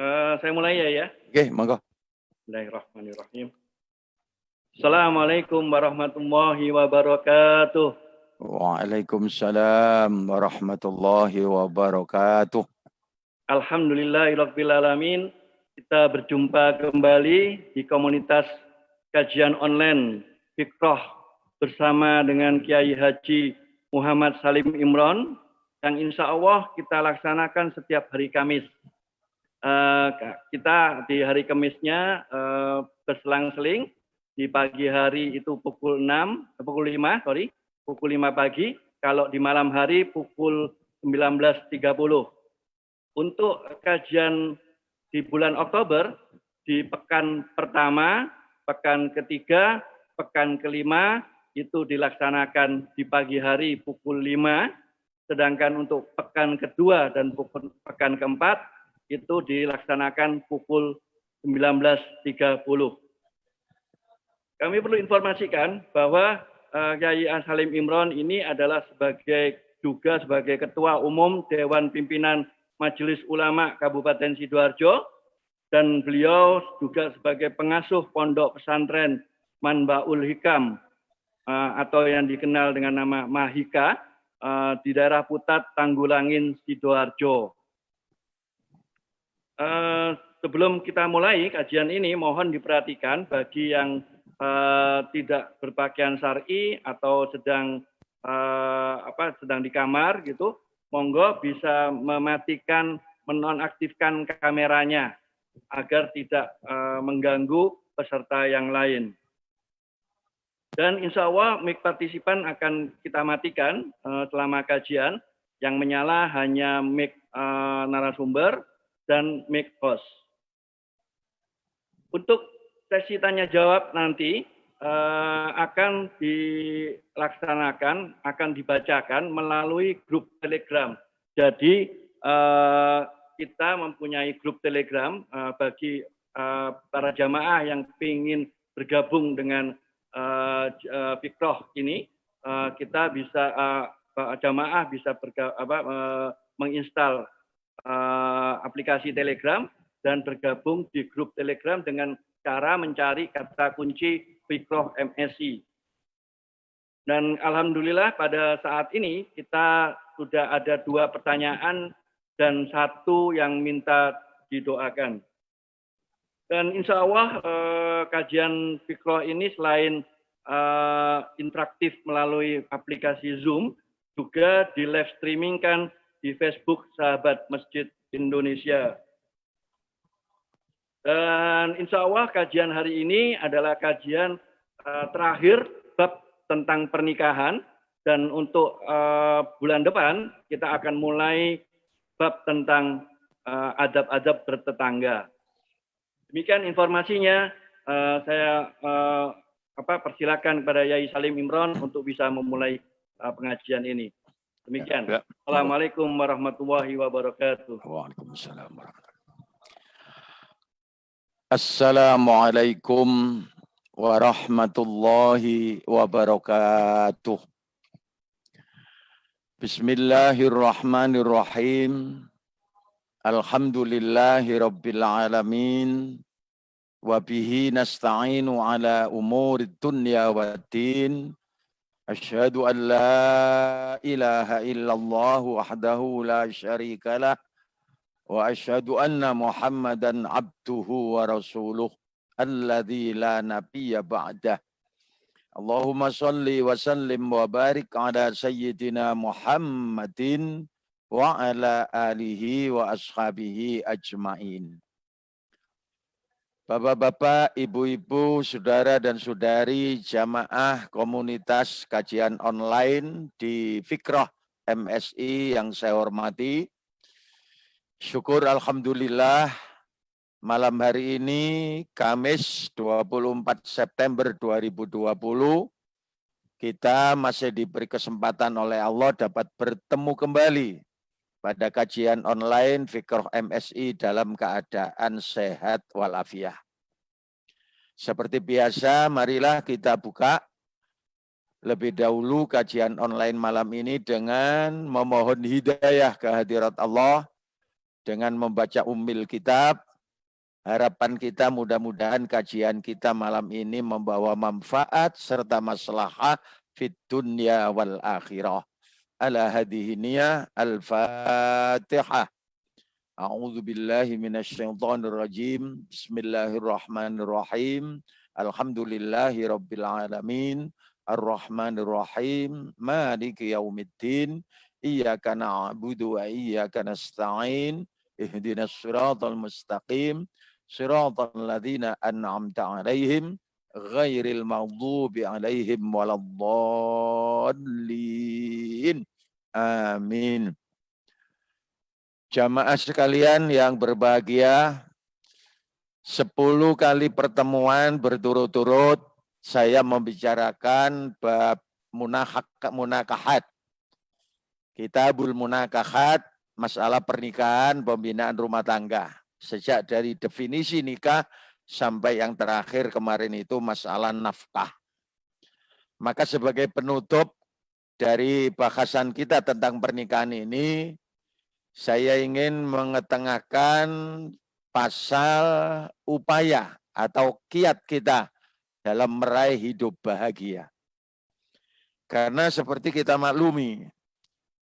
Saya mulai ya. Oke, monggo. Bismillahirrahmanirrahim. Assalamualaikum warahmatullahi wabarakatuh. Waalaikumsalam warahmatullahi wabarakatuh. Alhamdulillahirabbil alamin. Kita berjumpa kembali di komunitas kajian online Fikrah bersama dengan Kiai Haji Muhammad Salim Imron yang insya Allah kita laksanakan setiap hari Kamis. Kita di hari Kamisnya berselang-seling. Di pagi hari itu pukul 5 pagi. Kalau di malam hari pukul 19.30. Untuk kajian di bulan Oktober, di pekan pertama, pekan ketiga, pekan kelima, itu dilaksanakan di pagi hari pukul 5, sedangkan untuk pekan kedua dan pekan keempat, itu dilaksanakan pukul 19.30. Kami perlu informasikan bahwa Kiai Salim Imron ini adalah juga sebagai Ketua Umum Dewan Pimpinan Majelis Ulama Kabupaten Sidoarjo, dan beliau juga sebagai pengasuh Pondok Pesantren Manbaul Hikam atau yang dikenal dengan nama Mahika di daerah Putat, Tanggulangin, Sidoarjo. Sebelum kita mulai kajian ini, mohon diperhatikan bagi yang tidak berpakaian syar'i atau sedang di kamar gitu, monggo bisa mematikan, menonaktifkan kameranya agar tidak mengganggu peserta yang lain. Dan insya Allah mic partisipan akan kita matikan selama kajian, yang menyala hanya mic narasumber dan mic host. Untuk sesi tanya jawab nanti akan dilaksanakan, akan dibacakan melalui grup Telegram. Jadi kita mempunyai grup Telegram bagi para jamaah yang ingin bergabung dengan Fikrah ini. Kita bisa jamaah bisa menginstal aplikasi Telegram dan bergabung di grup Telegram dengan cara mencari kata kunci Fikrah MSI. Dan alhamdulillah pada saat ini kita sudah ada 2 pertanyaan dan 1 yang minta didoakan. Dan insya Allah kajian Fikrah ini selain interaktif melalui aplikasi Zoom, juga di live streamingkan di Facebook Sahabat Masjid Indonesia. Dan insya Allah kajian hari ini adalah kajian terakhir bab tentang pernikahan, dan untuk bulan depan kita akan mulai bab tentang adab-adab bertetangga. Demikian informasinya. Saya persilakan kepada Yai Salim Imron untuk bisa memulai pengajian ini. Demikian. Assalamualaikum warahmatullahi wabarakatuh. Waalaikumsalam warahmatullahi. Assalamualaikum warahmatullahi wabarakatuh. Bismillahirrahmanirrahim. Alhamdulillahi rabbil alamin. Wabihi nasta'inu ala umurid dunya waddin. Asyhadu an la ilaha illallah wahdahu la syarikalah. Wa asyhadu anna Muhammadan abduhu wa rasuluh alladzi la nabiyya ba'dah. Allahumma shalli wa sallim wa barik ala sayyidina Muhammadin wa ala alihi wa ashabihi ajmain. Bapak-bapak, ibu-ibu, saudara dan saudari jamaah komunitas kajian online di Fikrah MSI yang saya hormati. Syukur alhamdulillah, malam hari ini Kamis 24 September 2020 kita masih diberi kesempatan oleh Allah dapat bertemu kembali pada kajian online Fikrah MSI dalam keadaan sehat walafiat. Seperti biasa, marilah kita buka lebih dahulu kajian online malam ini dengan memohon hidayah kehadirat Allah, dengan membaca ummil kitab, Harapan kita mudah-mudahan kajian kita malam ini membawa manfaat serta maslahah fid dunya wal akhirah. Ala hadhihi niyah al-Fatihah. A'udzu billahi minasyaitonir rajim. Bismillahirrahmanirrahim. Alhamdulillahi rabbil alamin. Ar-Rahmanir Rahim. Maliki yaumiddin. Iyyaka na'budu wa iyyaka nasta'in. Ihdinas siratal mustaqim. Siratal ladzina an'amta 'alaihim ghairil maghdubi 'alaihim waladdallin. Amin. Jamaah sekalian yang berbahagia, 10 kali pertemuan berturut-turut saya membicarakan bab munakahat. Kitabul Munakahat, masalah pernikahan, pembinaan rumah tangga. Sejak dari definisi nikah sampai yang terakhir kemarin itu masalah nafkah. Maka sebagai penutup dari bahasan kita tentang pernikahan ini, saya ingin mengetengahkan pasal upaya atau kiat kita dalam meraih hidup bahagia. Karena seperti kita maklumi,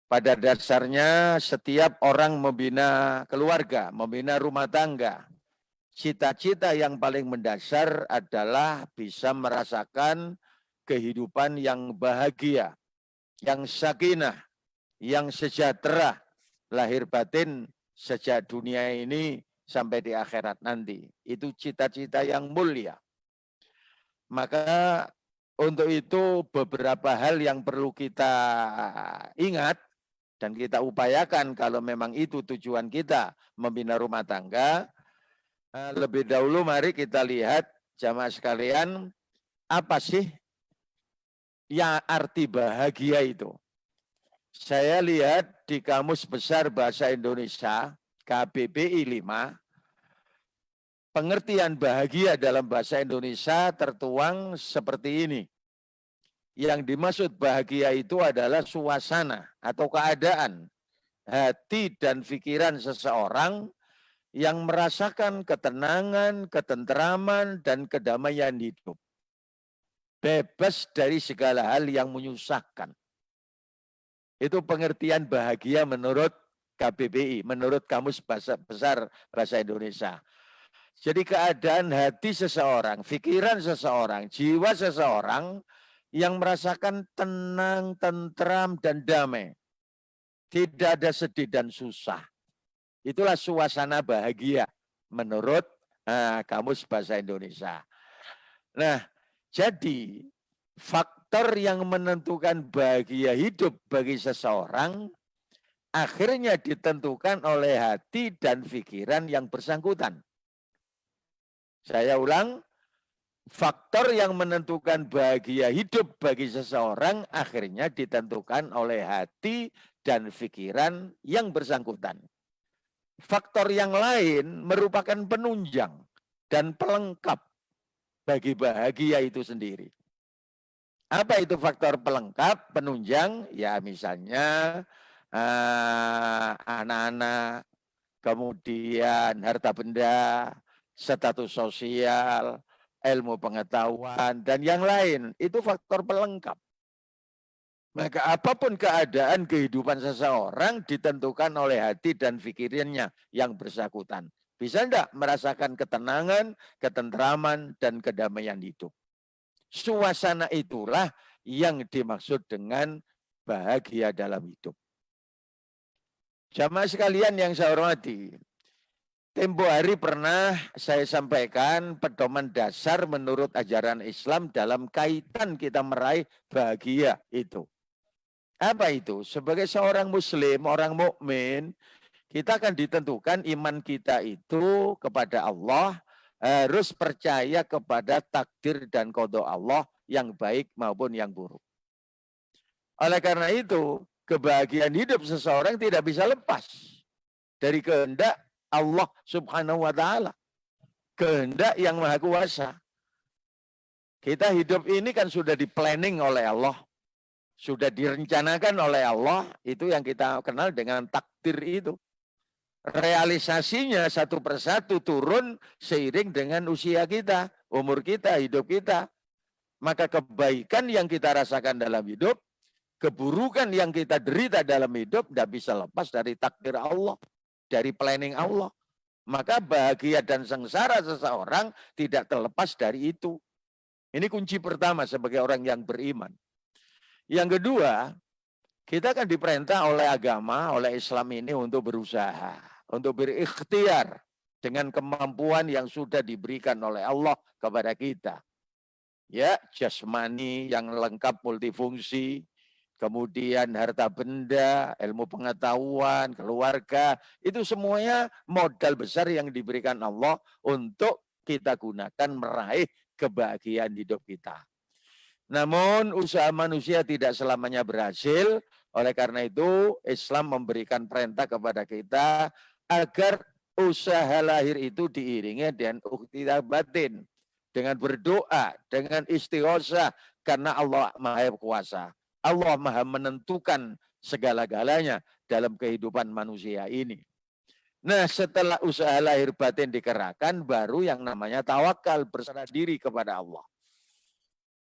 pada dasarnya setiap orang membina keluarga, membina rumah tangga. Cita-cita yang paling mendasar adalah bisa merasakan kehidupan yang bahagia, yang sakinah, yang sejahtera, lahir batin sejak dunia ini sampai di akhirat nanti. Itu cita-cita yang mulia. Maka untuk itu beberapa hal yang perlu kita ingat dan kita upayakan kalau memang itu tujuan kita membina rumah tangga. Lebih dahulu mari kita lihat jamaah sekalian, apa sih yang arti bahagia itu? Saya lihat di Kamus Besar Bahasa Indonesia, KBBI 5, pengertian bahagia dalam bahasa Indonesia tertuang seperti ini. Yang dimaksud bahagia itu adalah suasana atau keadaan hati dan pikiran seseorang yang merasakan ketenangan, ketenteraman, dan kedamaian hidup. Bebas dari segala hal yang menyusahkan. Itu pengertian bahagia menurut KBBI, menurut Kamus Besar Bahasa Indonesia. Jadi keadaan hati seseorang, pikiran seseorang, jiwa seseorang yang merasakan tenang, tentram, dan damai. Tidak ada sedih dan susah. Itulah suasana bahagia menurut Kamus Bahasa Indonesia. Nah, jadi faktor yang menentukan bahagia hidup bagi seseorang akhirnya ditentukan oleh hati dan pikiran yang bersangkutan. Saya ulang, faktor yang menentukan bahagia hidup bagi seseorang akhirnya ditentukan oleh hati dan pikiran yang bersangkutan. Faktor yang lain merupakan penunjang dan pelengkap bagi bahagia itu sendiri. Apa itu faktor pelengkap, penunjang? Ya misalnya anak-anak, kemudian harta benda, status sosial, ilmu pengetahuan, dan yang lain. Itu faktor pelengkap. Maka apapun keadaan kehidupan seseorang ditentukan oleh hati dan pikirannya yang bersangkutan. Bisa enggak merasakan ketenangan, ketenteraman, dan kedamaian hidup. Suasana itulah yang dimaksud dengan bahagia dalam hidup. Jamaah sekalian yang saya hormati, tempo hari pernah saya sampaikan pedoman dasar menurut ajaran Islam dalam kaitan kita meraih bahagia itu. Apa itu? Sebagai seorang muslim, orang mukmin, kita akan ditentukan iman kita itu kepada Allah, harus percaya kepada takdir dan qada Allah yang baik maupun yang buruk. Oleh karena itu, kebahagiaan hidup seseorang tidak bisa lepas dari kehendak Allah Subhanahu wa taala. Kehendak yang Maha Kuasa. Kita hidup ini kan sudah di-planning oleh Allah. Sudah direncanakan oleh Allah, itu yang kita kenal dengan takdir itu. realisasinya satu persatu turun seiring dengan usia kita, umur kita, hidup kita. Maka kebaikan yang kita rasakan dalam hidup, keburukan yang kita derita dalam hidup, tidak bisa lepas dari takdir Allah, dari planning Allah. Maka bahagia dan sengsara seseorang tidak terlepas dari itu. Ini kunci pertama sebagai orang yang beriman. Yang kedua, kita akan diperintah oleh agama, oleh Islam ini untuk berusaha, untuk berikhtiar dengan kemampuan yang sudah diberikan oleh Allah kepada kita. Ya, jasmani yang lengkap multifungsi, kemudian harta benda, ilmu pengetahuan, keluarga, itu semuanya modal besar yang diberikan Allah untuk kita gunakan meraih kebahagiaan hidup kita. Namun usaha manusia tidak selamanya berhasil, oleh karena itu Islam memberikan perintah kepada kita agar usaha lahir itu diiringi dengan ikhtiar batin, dengan berdoa, dengan istighosah, karena Allah Maha Kuasa. Allah Maha menentukan segala-galanya dalam kehidupan manusia ini. Nah, setelah usaha lahir batin dikerahkan, baru yang namanya tawakal, berserah diri kepada Allah.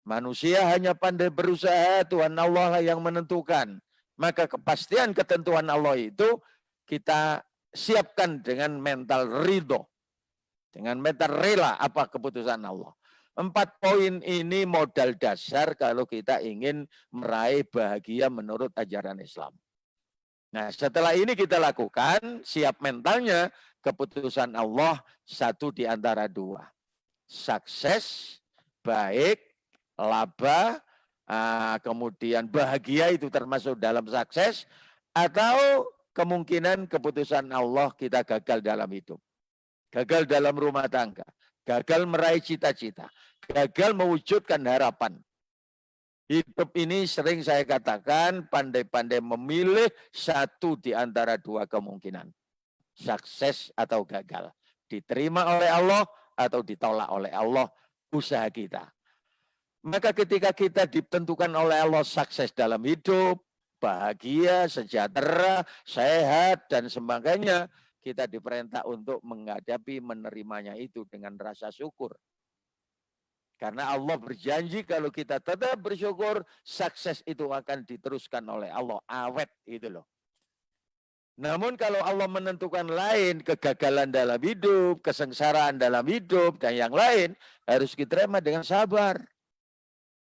Manusia hanya pandai berusaha, Tuhan Allah lah yang menentukan. Maka kepastian ketentuan Allah itu kita siapkan dengan mental ridho. Dengan mental rela apa keputusan Allah. 4 poin ini modal dasar kalau kita ingin meraih bahagia menurut ajaran Islam. Nah, setelah ini kita lakukan, siap mentalnya, keputusan Allah satu di antara 2. Sukses, baik, laba, kemudian bahagia itu termasuk dalam sukses, atau kemungkinan keputusan Allah kita gagal dalam hidup. Gagal dalam rumah tangga, gagal meraih cita-cita, gagal mewujudkan harapan. Hidup ini sering saya katakan pandai-pandai memilih satu di antara 2 kemungkinan. Sukses atau gagal. Diterima oleh Allah atau ditolak oleh Allah usaha kita. Maka ketika kita ditentukan oleh Allah sukses dalam hidup, bahagia, sejahtera, sehat, dan sebagainya, kita diperintah untuk menghadapi menerimanya itu dengan rasa syukur. Karena Allah berjanji kalau kita tetap bersyukur, sukses itu akan diteruskan oleh Allah. Awet itu loh. Namun kalau Allah menentukan lain, kegagalan dalam hidup, kesengsaraan dalam hidup, dan yang lain, harus kita terima dengan sabar.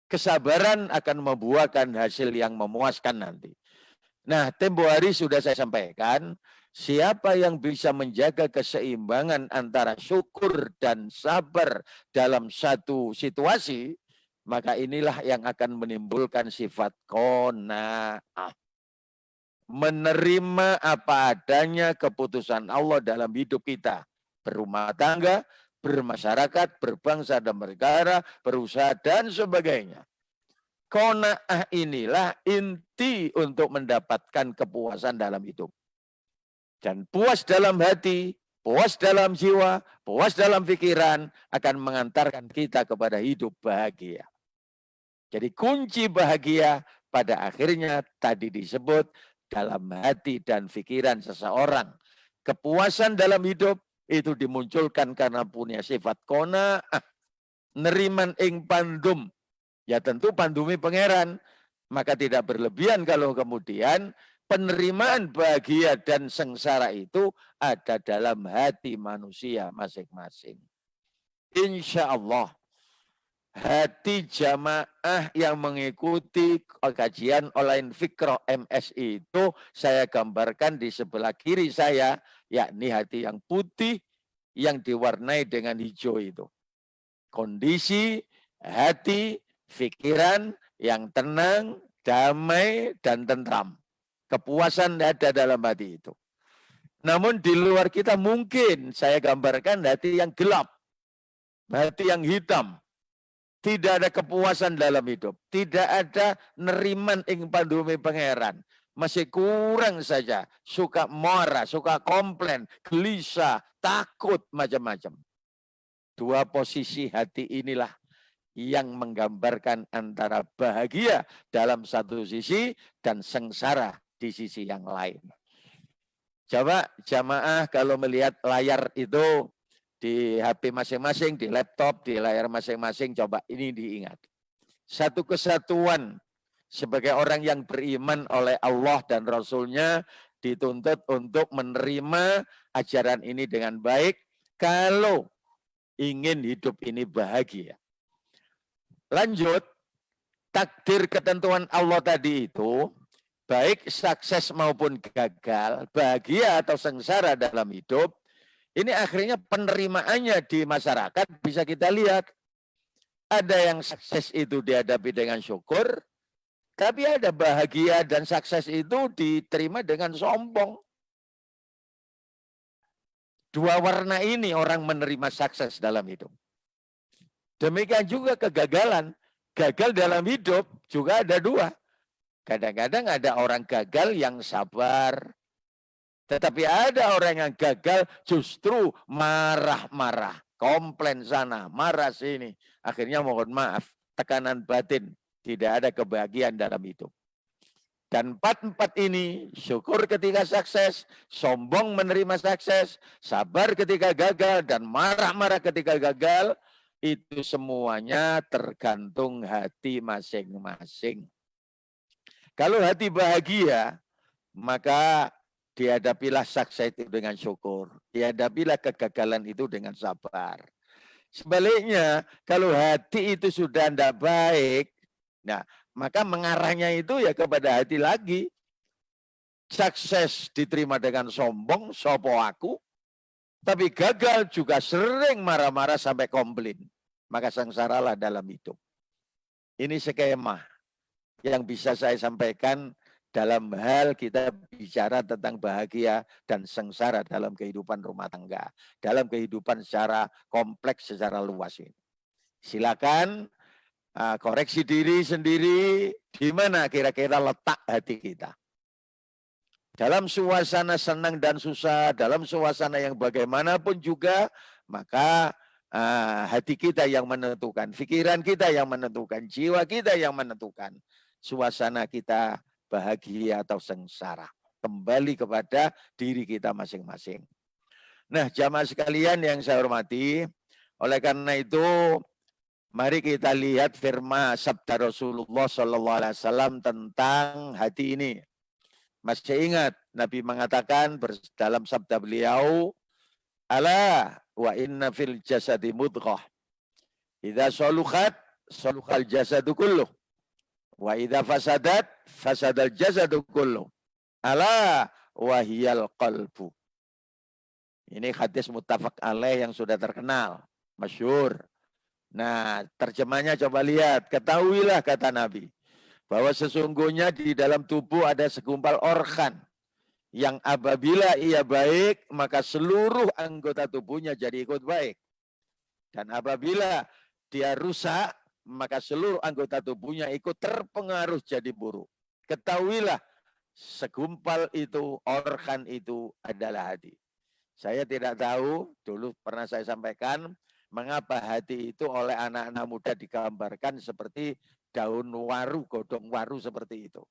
Kesabaran akan membuahkan hasil yang memuaskan nanti. Nah, tempo hari sudah saya sampaikan, siapa yang bisa menjaga keseimbangan antara syukur dan sabar dalam satu situasi, maka inilah yang akan menimbulkan sifat qanaah. Menerima apa adanya keputusan Allah dalam hidup kita. Berumah tangga, bermasyarakat, berbangsa dan bernegara, berusaha dan sebagainya. Qanaah inilah inti untuk mendapatkan kepuasan dalam hidup. Dan puas dalam hati, puas dalam jiwa, puas dalam pikiran akan mengantarkan kita kepada hidup bahagia. Jadi kunci bahagia pada akhirnya tadi disebut dalam hati dan pikiran seseorang. Kepuasan dalam hidup itu dimunculkan karena punya sifat qanaah, neriman ing pandum. Ya tentu pandumi pangeran, maka tidak berlebihan kalau kemudian penerimaan bahagia dan sengsara itu ada dalam hati manusia masing-masing. Insya Allah, hati jamaah yang mengikuti kajian online Fikroh MSI itu saya gambarkan di sebelah kiri saya, yakni hati yang putih yang diwarnai dengan hijau itu. Kondisi hati, pikiran yang tenang, damai, dan tentram. Kepuasan ada dalam hati itu. Namun di luar kita mungkin saya gambarkan hati yang gelap, hati yang hitam. Tidak ada kepuasan dalam hidup. Tidak ada neriman ing pandumi pangeran. Masih kurang saja. Suka marah, suka komplain, gelisah, takut, macam-macam. 2 posisi hati inilah yang menggambarkan antara bahagia dalam satu sisi dan sengsara di sisi yang lain. Coba jamaah kalau melihat layar itu di HP masing-masing, di laptop, di layar masing-masing, coba ini diingat. Satu kesatuan sebagai orang yang beriman oleh Allah dan Rasul-Nya dituntut untuk menerima ajaran ini dengan baik kalau ingin hidup ini bahagia. Lanjut, takdir ketentuan Allah tadi itu, baik sukses maupun gagal, bahagia atau sengsara dalam hidup, ini akhirnya penerimaannya di masyarakat bisa kita lihat. Ada yang sukses itu dihadapi dengan syukur, tapi ada bahagia dan sukses itu diterima dengan sombong. Dua warna ini orang menerima sukses dalam hidup. Demikian juga kegagalan. Gagal dalam hidup juga ada dua. Kadang-kadang ada orang gagal yang sabar. Tetapi ada orang yang gagal justru marah-marah. Komplain sana, marah sini. Akhirnya mohon maaf, tekanan batin. Tidak ada kebahagiaan dalam hidup. Dan empat ini, syukur ketika sukses, sombong menerima sukses, sabar ketika gagal, dan marah-marah ketika gagal, itu semuanya tergantung hati masing-masing. Kalau hati bahagia, maka dihadapilah sukses itu dengan syukur. Dihadapilah kegagalan itu dengan sabar. Sebaliknya, kalau hati itu sudah tidak baik, nah, maka mengarahnya itu ya kepada hati lagi. Sukses diterima dengan sombong, sopo aku. Tapi gagal juga sering marah-marah sampai komplain. Maka sengsaralah dalam hidup. Ini skema yang bisa saya sampaikan dalam hal kita bicara tentang bahagia dan sengsara dalam kehidupan rumah tangga. Dalam kehidupan secara kompleks, secara luas ini. Silakan koreksi diri sendiri, di mana kira-kira letak hati kita. Dalam suasana senang dan susah, dalam suasana yang bagaimanapun juga, maka hati kita yang menentukan, pikiran kita yang menentukan, jiwa kita yang menentukan. Suasana kita bahagia atau sengsara. Kembali kepada diri kita masing-masing. Nah, jamaah sekalian yang saya hormati, oleh karena itu, mari kita lihat firman sabda Rasulullah SAW tentang hati ini. Masih ingat Nabi mengatakan dalam sabda beliau, ala wa inna fil jasadi mudghah. Idza saluhat saluhal jasadu kulluh. Wa idza fasadat fasadal jasadu kulluh. Ala wa hiyal qalbu. Ini hadis muttafaq alaih yang sudah terkenal, masyhur. Nah, terjemahnya coba lihat, ketahuilah kata Nabi, bahwa sesungguhnya di dalam tubuh ada segumpal organ yang apabila ia baik, maka seluruh anggota tubuhnya jadi ikut baik. Dan apabila dia rusak, maka seluruh anggota tubuhnya ikut terpengaruh jadi buruk. Ketahuilah, segumpal itu, organ itu adalah hati. Saya tidak tahu, dulu pernah saya sampaikan, mengapa hati itu oleh anak-anak muda digambarkan seperti daun waru, godong waru seperti itu.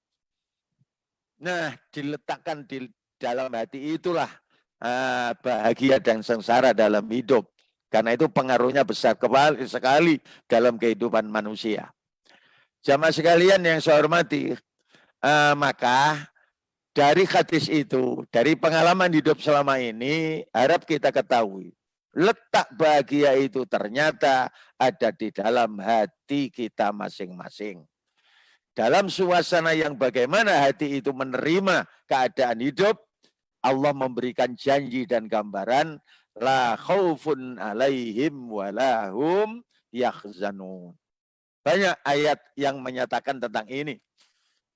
Nah, diletakkan di dalam hati itulah bahagia dan sengsara dalam hidup. Karena itu pengaruhnya besar sekali dalam kehidupan manusia. Jamaah sekalian yang saya hormati, maka dari hadis itu, dari pengalaman hidup selama ini, harap kita ketahui, letak bahagia itu ternyata ada di dalam hati kita masing-masing. Dalam suasana yang bagaimana hati itu menerima keadaan hidup, Allah memberikan janji dan gambaran, la khaufun alaihim walahum yahzanun. Banyak ayat yang menyatakan tentang ini.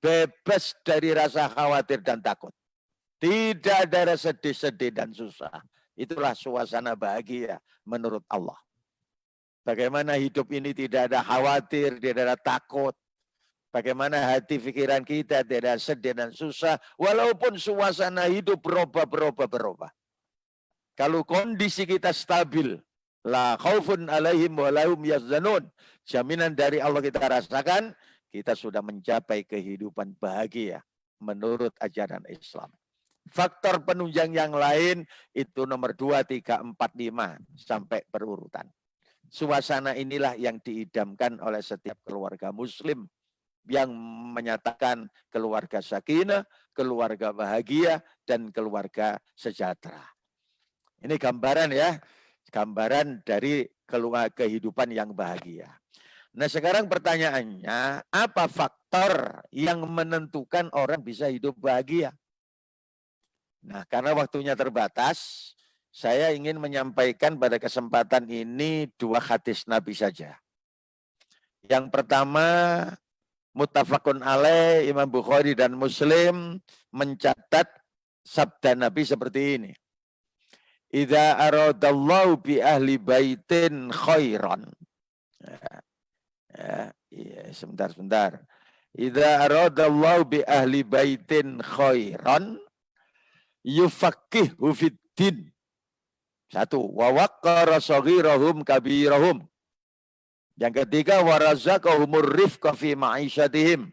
Bebas dari rasa khawatir dan takut. Tidak ada rasa sedih dan susah. Itulah suasana bahagia menurut Allah. Bagaimana hidup ini tidak ada khawatir, tidak ada takut. Bagaimana hati pikiran kita tidak sedih dan susah. Walaupun suasana hidup berubah. Kalau kondisi kita stabil. La khaufun alaihim wa lahum yahzanun. Jaminan dari Allah kita rasakan. Kita sudah mencapai kehidupan bahagia menurut ajaran Islam. Faktor penunjang yang lain itu nomor 2, 3, 4, 5 sampai berurutan. Suasana inilah yang diidamkan oleh setiap keluarga muslim yang menyatakan keluarga sakinah, keluarga bahagia, dan keluarga sejahtera. Ini gambaran ya, gambaran dari kehidupan yang bahagia. Nah sekarang pertanyaannya, apa faktor yang menentukan orang bisa hidup bahagia? Nah karena waktunya terbatas, saya ingin menyampaikan pada kesempatan ini 2 hadis Nabi saja. Yang pertama, muttafaqun alaih, Imam Bukhari dan Muslim mencatat sabda Nabi seperti ini. Idza aradallahu bi ahli baitin khairan. Sebentar. Idza aradallahu bi ahli baitin khairan yufaqihu fid din. 1, wa waqqara saghirahum kabirahum. Yang ketiga, wa razaqahumur rifqa fi ma'isyatihim.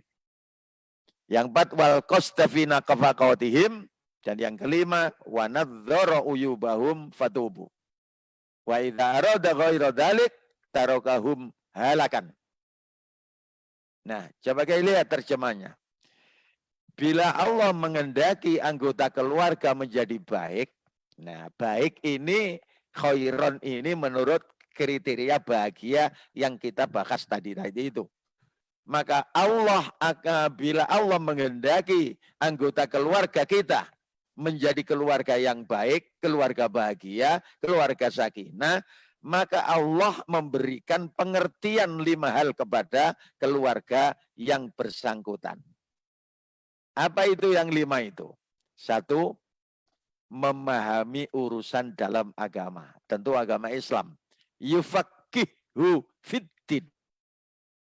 Yang 4, wal qasta fi naqafaqatihim. Dan yang kelima, wa nadzara uyubahum fatubu. Wa idza arada ghaira dzalik tarakahum halakan. Nah, coba kita lihat terjemahnya. Bila Allah mengendaki anggota keluarga menjadi baik, nah baik ini, khairon ini menurut kriteria bahagia yang kita bahas tadi itu. Maka bila Allah menghendaki anggota keluarga kita menjadi keluarga yang baik, keluarga bahagia, keluarga sakinah, maka Allah memberikan pengertian 5 hal kepada keluarga yang bersangkutan. Apa itu yang 5 itu? 1, memahami urusan dalam agama. Tentu agama Islam. Yufaqihu fiddin.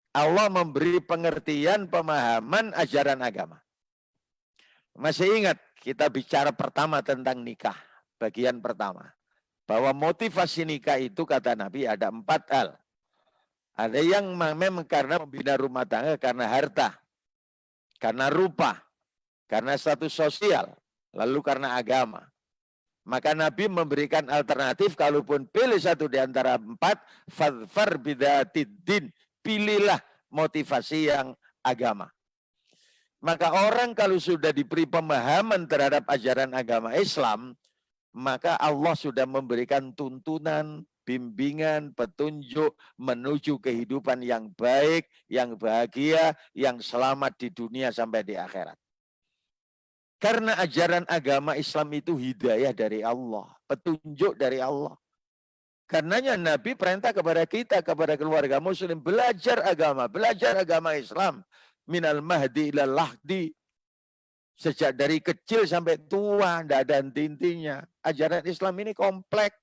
Allah memberi pengertian, pemahaman ajaran agama. Masih ingat kita bicara pertama tentang nikah. Bagian pertama. Bahwa motivasi nikah itu kata Nabi ada 4 hal. Ada yang memang karena membina rumah tangga karena harta. Karena rupa. Karena status sosial. Lalu karena agama. Maka Nabi memberikan alternatif, kalaupun pilih 1 di antara 4, fadfar bidatid-din. Pilihlah motivasi yang agama. Maka orang kalau sudah diberi pemahaman terhadap ajaran agama Islam, maka Allah sudah memberikan tuntunan, bimbingan, petunjuk menuju kehidupan yang baik, yang bahagia, yang selamat di dunia sampai di akhirat. Karena ajaran agama Islam itu hidayah dari Allah, petunjuk dari Allah. Karenanya Nabi perintah kepada kita, kepada keluarga muslim, belajar agama Islam. Minal mahdi ilal lahdi. Sejak dari kecil sampai tua, tidak ada henti-hentinya. Ajaran Islam ini kompleks.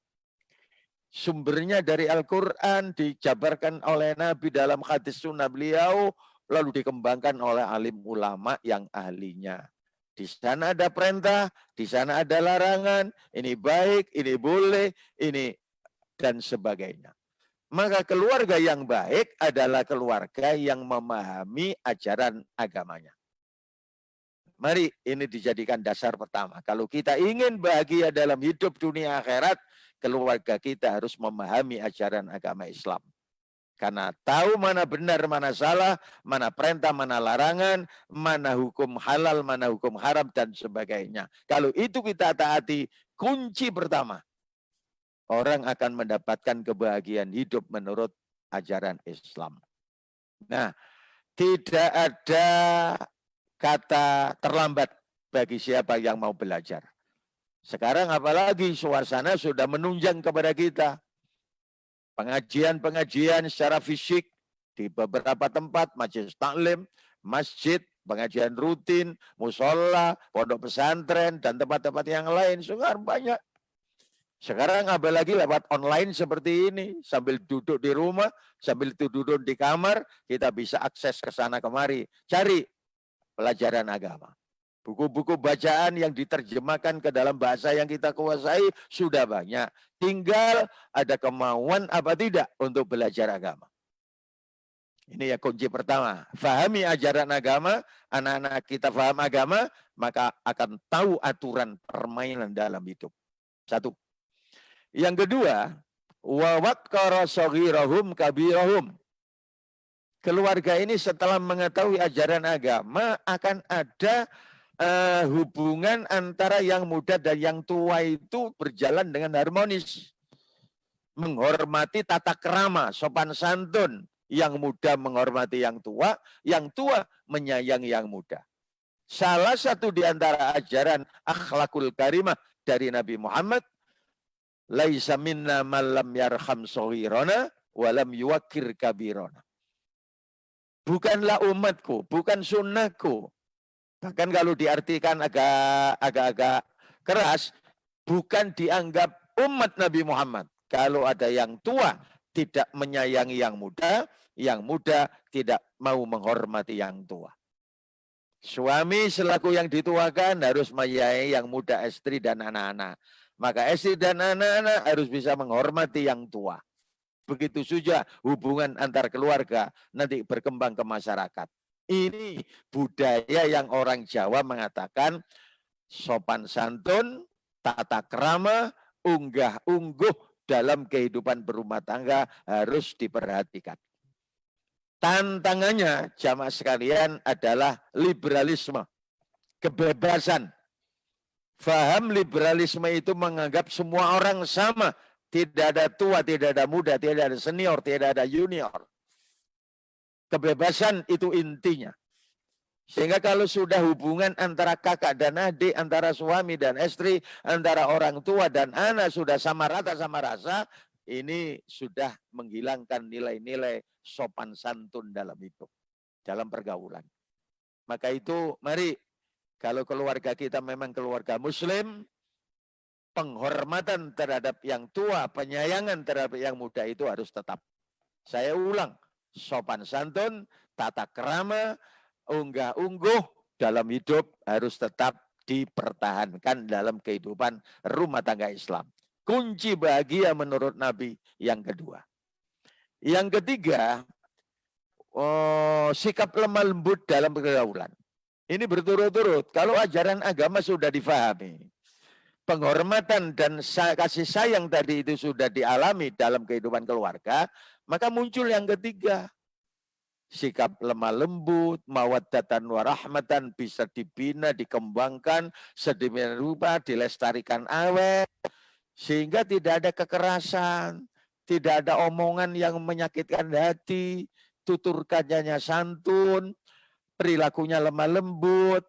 Sumbernya dari Al-Quran, dijabarkan oleh Nabi dalam hadis sunnah beliau, lalu dikembangkan oleh alim ulama yang ahlinya. Di sana ada perintah, di sana ada larangan, ini baik, ini boleh, ini dan sebagainya. Maka keluarga yang baik adalah keluarga yang memahami ajaran agamanya. Mari ini dijadikan dasar pertama. Kalau kita ingin bahagia dalam hidup dunia akhirat, keluarga kita harus memahami ajaran agama Islam. Karena tahu mana benar, mana salah, mana perintah, mana larangan, mana hukum halal, mana hukum haram, dan sebagainya. Kalau itu kita taati, kunci pertama. Orang akan mendapatkan kebahagiaan hidup menurut ajaran Islam. Nah, tidak ada kata terlambat bagi siapa yang mau belajar. Sekarang apalagi suasana sudah menunjang kepada kita. Pengajian-pengajian secara fisik di beberapa tempat, majelis taklim, masjid, pengajian rutin, musola, pondok pesantren, dan tempat-tempat yang lain. Sekarang banyak. Sekarang apalagi lewat online seperti ini, sambil duduk di rumah, sambil duduk di kamar, kita bisa akses ke sana kemari, cari pelajaran agama. Buku-buku bacaan yang diterjemahkan ke dalam bahasa yang kita kuasai sudah banyak. Tinggal ada kemauan apa tidak untuk belajar agama. Ini ya kunci pertama. Fahami ajaran agama, anak-anak kita paham agama, maka akan tahu aturan permainan dalam hidup. Satu. Yang kedua, wa waqqara saghirahum kabirahum. Keluarga ini setelah mengetahui ajaran agama akan ada hubungan antara yang muda dan yang tua itu berjalan dengan harmonis. Menghormati tata krama, sopan santun. Yang muda menghormati yang tua menyayangi yang muda. Salah satu di antara ajaran akhlakul karimah dari Nabi Muhammad, laisa minna man lam yarham shaghirana wa lam yuwaqqir kabirana. Bukanlah umatku, bukan sunnahku. Bahkan kalau diartikan agak keras, bukan dianggap umat Nabi Muhammad. Kalau ada yang tua tidak menyayangi yang muda tidak mau menghormati yang tua. Suami selaku yang dituakan harus menyayangi yang muda, istri dan anak-anak. Maka istri dan anak-anak harus bisa menghormati yang tua. Begitu saja hubungan antar keluarga nanti berkembang ke masyarakat. Ini budaya yang orang Jawa mengatakan sopan santun, tata krama, unggah-ungguh dalam kehidupan berumah tangga harus diperhatikan. Tantangannya jamaah sekalian adalah liberalisme, kebebasan. Faham liberalisme itu menganggap semua orang sama. Tidak ada tua, tidak ada muda, tidak ada senior, tidak ada junior. Kebebasan itu intinya. Sehingga kalau sudah hubungan antara kakak dan adik, antara suami dan istri, antara orang tua dan anak sudah sama rata sama rasa, ini sudah menghilangkan nilai-nilai sopan santun dalam hidup, dalam pergaulan. Maka itu mari, kalau keluarga kita memang keluarga muslim, penghormatan terhadap yang tua, penyayangan terhadap yang muda itu harus tetap. Saya ulang, sopan santun, tata krama, unggah-ungguh dalam hidup harus tetap dipertahankan dalam kehidupan rumah tangga Islam. Kunci bahagia menurut Nabi yang kedua. Yang ketiga, sikap lemah lembut dalam pergaulan. Ini berturut-turut. Kalau ajaran agama sudah difahami, penghormatan dan kasih sayang tadi itu sudah dialami dalam kehidupan keluarga, maka muncul yang ketiga. Sikap lemah lembut, mawaddatan warahmatan bisa dibina, dikembangkan, sedemikian rupa, dilestarikan awet, sehingga tidak ada kekerasan, tidak ada omongan yang menyakitkan hati, tutur katanya santun, perilakunya lemah lembut.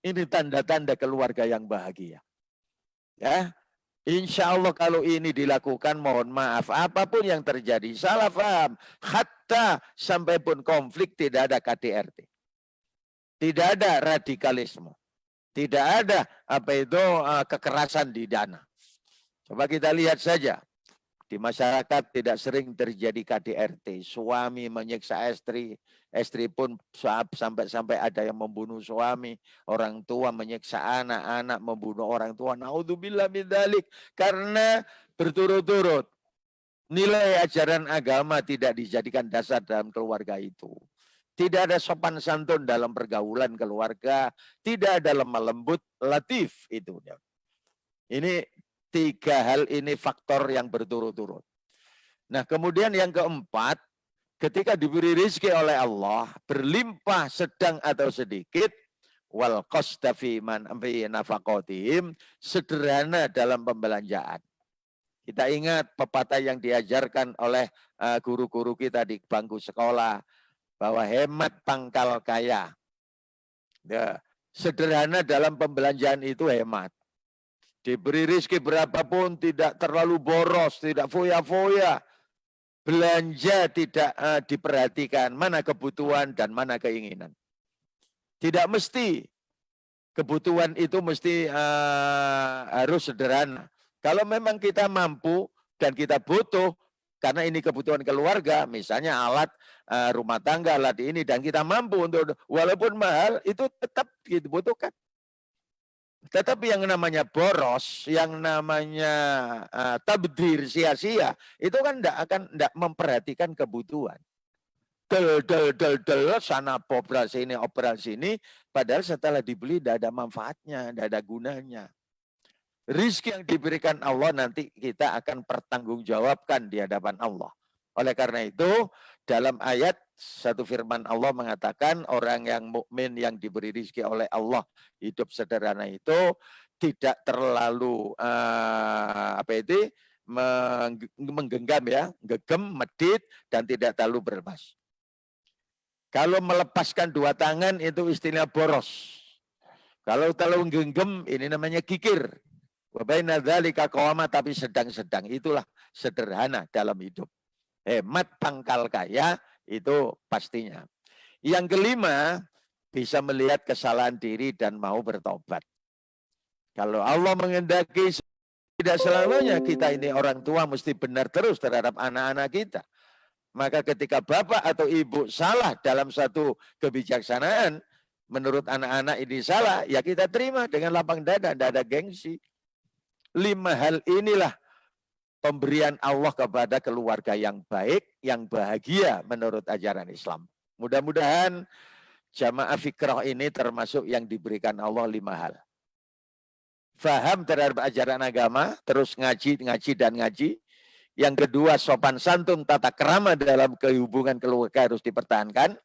Ini tanda-tanda keluarga yang bahagia. Ya, insya Allah kalau ini dilakukan, mohon maaf, apapun yang terjadi, salah paham, hatta sampai pun konflik, tidak ada KDRT. Tidak ada radikalisme. Tidak ada kekerasan di dana. Coba kita lihat saja. Di masyarakat tidak sering terjadi KDRT. Suami menyiksa istri, istri pun sampai ada yang membunuh suami. Orang tua menyiksa anak, anak membunuh orang tua. Naudzubillah min dzalik. Karena berturut-turut nilai ajaran agama tidak dijadikan dasar dalam keluarga itu. Tidak ada sopan santun dalam pergaulan keluarga. Tidak ada lemah lembut, latif itu. Ini tiga hal ini faktor yang berturut-turut. Nah, kemudian yang keempat, ketika diberi rezeki oleh Allah, berlimpah sedang atau sedikit, wal qasta fi man fi nafaqatihim, sederhana dalam pembelanjaan. Kita ingat pepatah yang diajarkan oleh guru-guru kita di bangku sekolah, bahwa hemat pangkal kaya. Ya, sederhana dalam pembelanjaan itu hemat. Diberi rezeki berapapun tidak terlalu boros, tidak foya-foya. Belanja tidak diperhatikan mana kebutuhan dan mana keinginan. Tidak mesti kebutuhan itu mesti harus sederhana. Kalau memang kita mampu dan kita butuh, karena ini kebutuhan keluarga, misalnya alat rumah tangga, alat ini, dan kita mampu untuk, walaupun mahal, itu tetap dibutuhkan. Tetapi yang namanya boros, yang namanya tabdir sia-sia, itu kan tidak memperhatikan kebutuhan. sana operasi ini, padahal setelah dibeli tidak ada manfaatnya, tidak ada gunanya. Rizki yang diberikan Allah nanti kita akan pertanggungjawabkan di hadapan Allah. Oleh karena itu, dalam ayat satu firman Allah mengatakan orang yang mukmin yang diberi rizki oleh Allah hidup sederhana itu tidak terlalu menggenggam ya, gegem, medit dan tidak terlalu berlepas. Kalau melepaskan dua tangan itu istilah boros. Kalau terlalu genggam ini namanya kikir. Wabaina dzalika qawama, tapi sedang-sedang. Itulah sederhana dalam hidup. Hemat pangkal kaya itu pastinya. Yang kelima, bisa melihat kesalahan diri dan mau bertobat. Kalau Allah menghendaki, tidak selamanya kita ini orang tua mesti benar terus terhadap anak-anak kita. Maka ketika bapak atau ibu salah dalam satu kebijaksanaan, menurut anak-anak ini salah, ya kita terima dengan lapang dada, tidak ada gengsi. 5 hal inilah pemberian Allah kepada keluarga yang baik, yang bahagia menurut ajaran Islam. Mudah-mudahan jamaah fikrah ini termasuk yang diberikan Allah 5 hal. Faham terhadap ajaran agama, terus ngaji dan ngaji. Yang kedua, sopan santun, tata krama dalam kehubungan keluarga harus dipertahankan.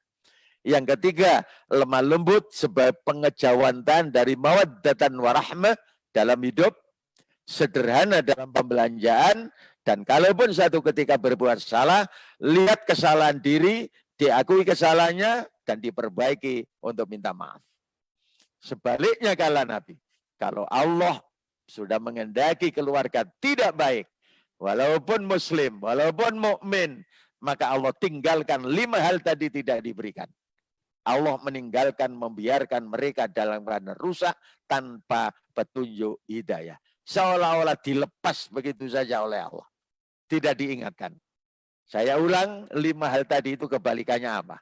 Yang ketiga, lemah lembut sebagai pengejawantan dari mawaddatan warahmah dalam hidup. Sederhana dalam pembelanjaan. Dan kalaupun satu ketika berbuat salah, lihat kesalahan diri, diakui kesalahannya, dan diperbaiki untuk minta maaf. Sebaliknya kala Nabi, kalau Allah sudah menghendaki keluarga tidak baik, walaupun muslim, walaupun mukmin, maka Allah tinggalkan 5 hal tadi tidak diberikan. Allah meninggalkan, membiarkan mereka dalam keadaan rusak tanpa petunjuk hidayah. Seolah-olah dilepas begitu saja oleh Allah. Tidak diingatkan. Saya ulang, 5 hal tadi itu kebalikannya apa?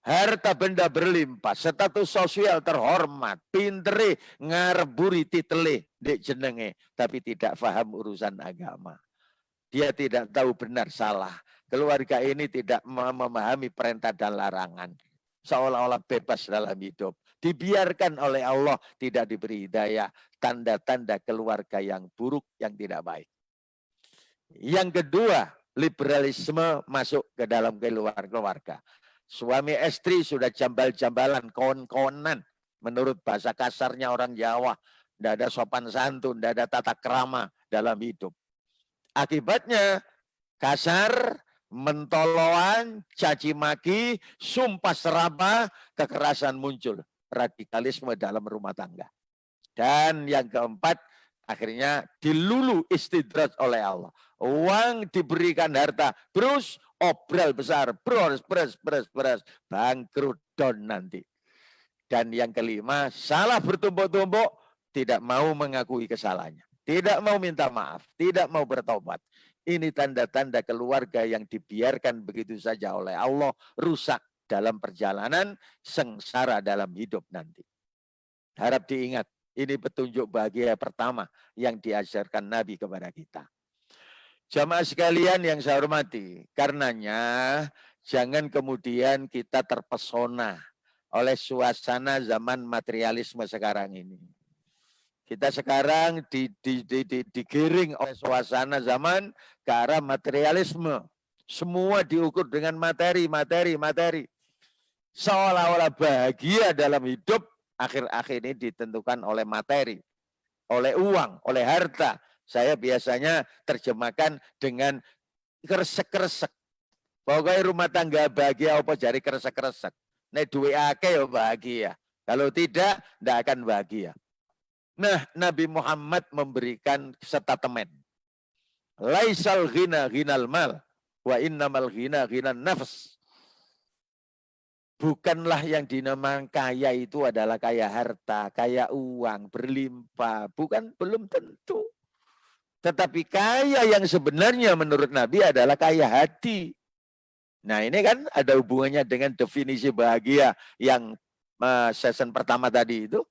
Harta benda berlimpah, status sosial terhormat, pintere ngareburi titele dek jenenge, tapi tidak paham urusan agama. Dia tidak tahu benar salah. Keluarga ini tidak memahami perintah dan larangan. Seolah-olah bebas dalam hidup. Dibiarkan oleh Allah, tidak diberi hidayah. Tanda-tanda keluarga yang buruk, yang tidak baik. Yang kedua, liberalisme masuk ke dalam keluarga. Suami istri sudah jambal-jambalan, kon-konan. Menurut bahasa kasarnya orang Jawa. Tidak ada sopan santun, tidak ada tata krama dalam hidup. Akibatnya kasar, mentoloan, caci maki, sumpah serapah, kekerasan muncul. Radikalisme dalam rumah tangga. Dan yang keempat, akhirnya dilulu istidraj oleh Allah. Uang diberikan harta, terus obral besar, beras, bangkrut don nanti. Dan yang kelima, salah bertumpuk-tumpuk, tidak mau mengakui kesalahannya. Tidak mau minta maaf, tidak mau bertobat. Ini tanda-tanda keluarga yang dibiarkan begitu saja oleh Allah, rusak dalam perjalanan, sengsara dalam hidup nanti. Harap diingat, ini petunjuk bahagia pertama yang diajarkan Nabi kepada kita. Jamaah sekalian yang saya hormati, karenanya jangan kemudian kita terpesona oleh suasana zaman materialisme sekarang ini. Kita sekarang digiring oleh suasana zaman ke arah materialisme. Semua diukur dengan materi. Seolah-olah bahagia dalam hidup akhir-akhir ini ditentukan oleh materi, oleh uang, oleh harta. Saya biasanya terjemahkan dengan kresek-kresek. Pokoknya rumah tangga bahagia apa jari kresek-kresek. Nek duwe akeh ya bahagia. Kalau tidak akan bahagia. Nah, Nabi Muhammad memberikan statement. Laisal ghina ghinal mal wa innamal ghina ghinan nafs. Bukanlah yang dinamakan kaya itu adalah kaya harta, kaya uang, berlimpah. Belum tentu. Tetapi kaya yang sebenarnya menurut Nabi adalah kaya hati. Nah ini kan ada hubungannya dengan definisi bahagia yang season pertama tadi itu.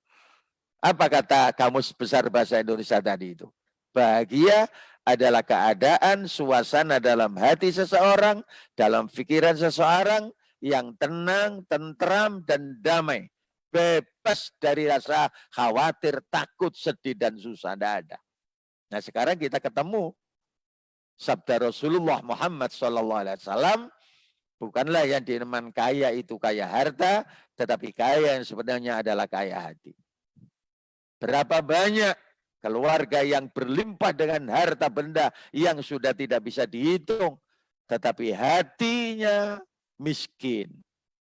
Apa kata Kamus Besar Bahasa Indonesia tadi itu? Bahagia adalah keadaan, suasana dalam hati seseorang, dalam pikiran seseorang, yang tenang, tentram, dan damai. Bebas dari rasa khawatir, takut, sedih, dan susah. Tidak ada. Nah sekarang kita ketemu sabda Rasulullah Muhammad SAW, bukanlah yang dinamakan kaya itu kaya harta, tetapi kaya yang sebenarnya adalah kaya hati. Berapa banyak keluarga yang berlimpah dengan harta benda yang sudah tidak bisa dihitung, tetapi hatinya miskin.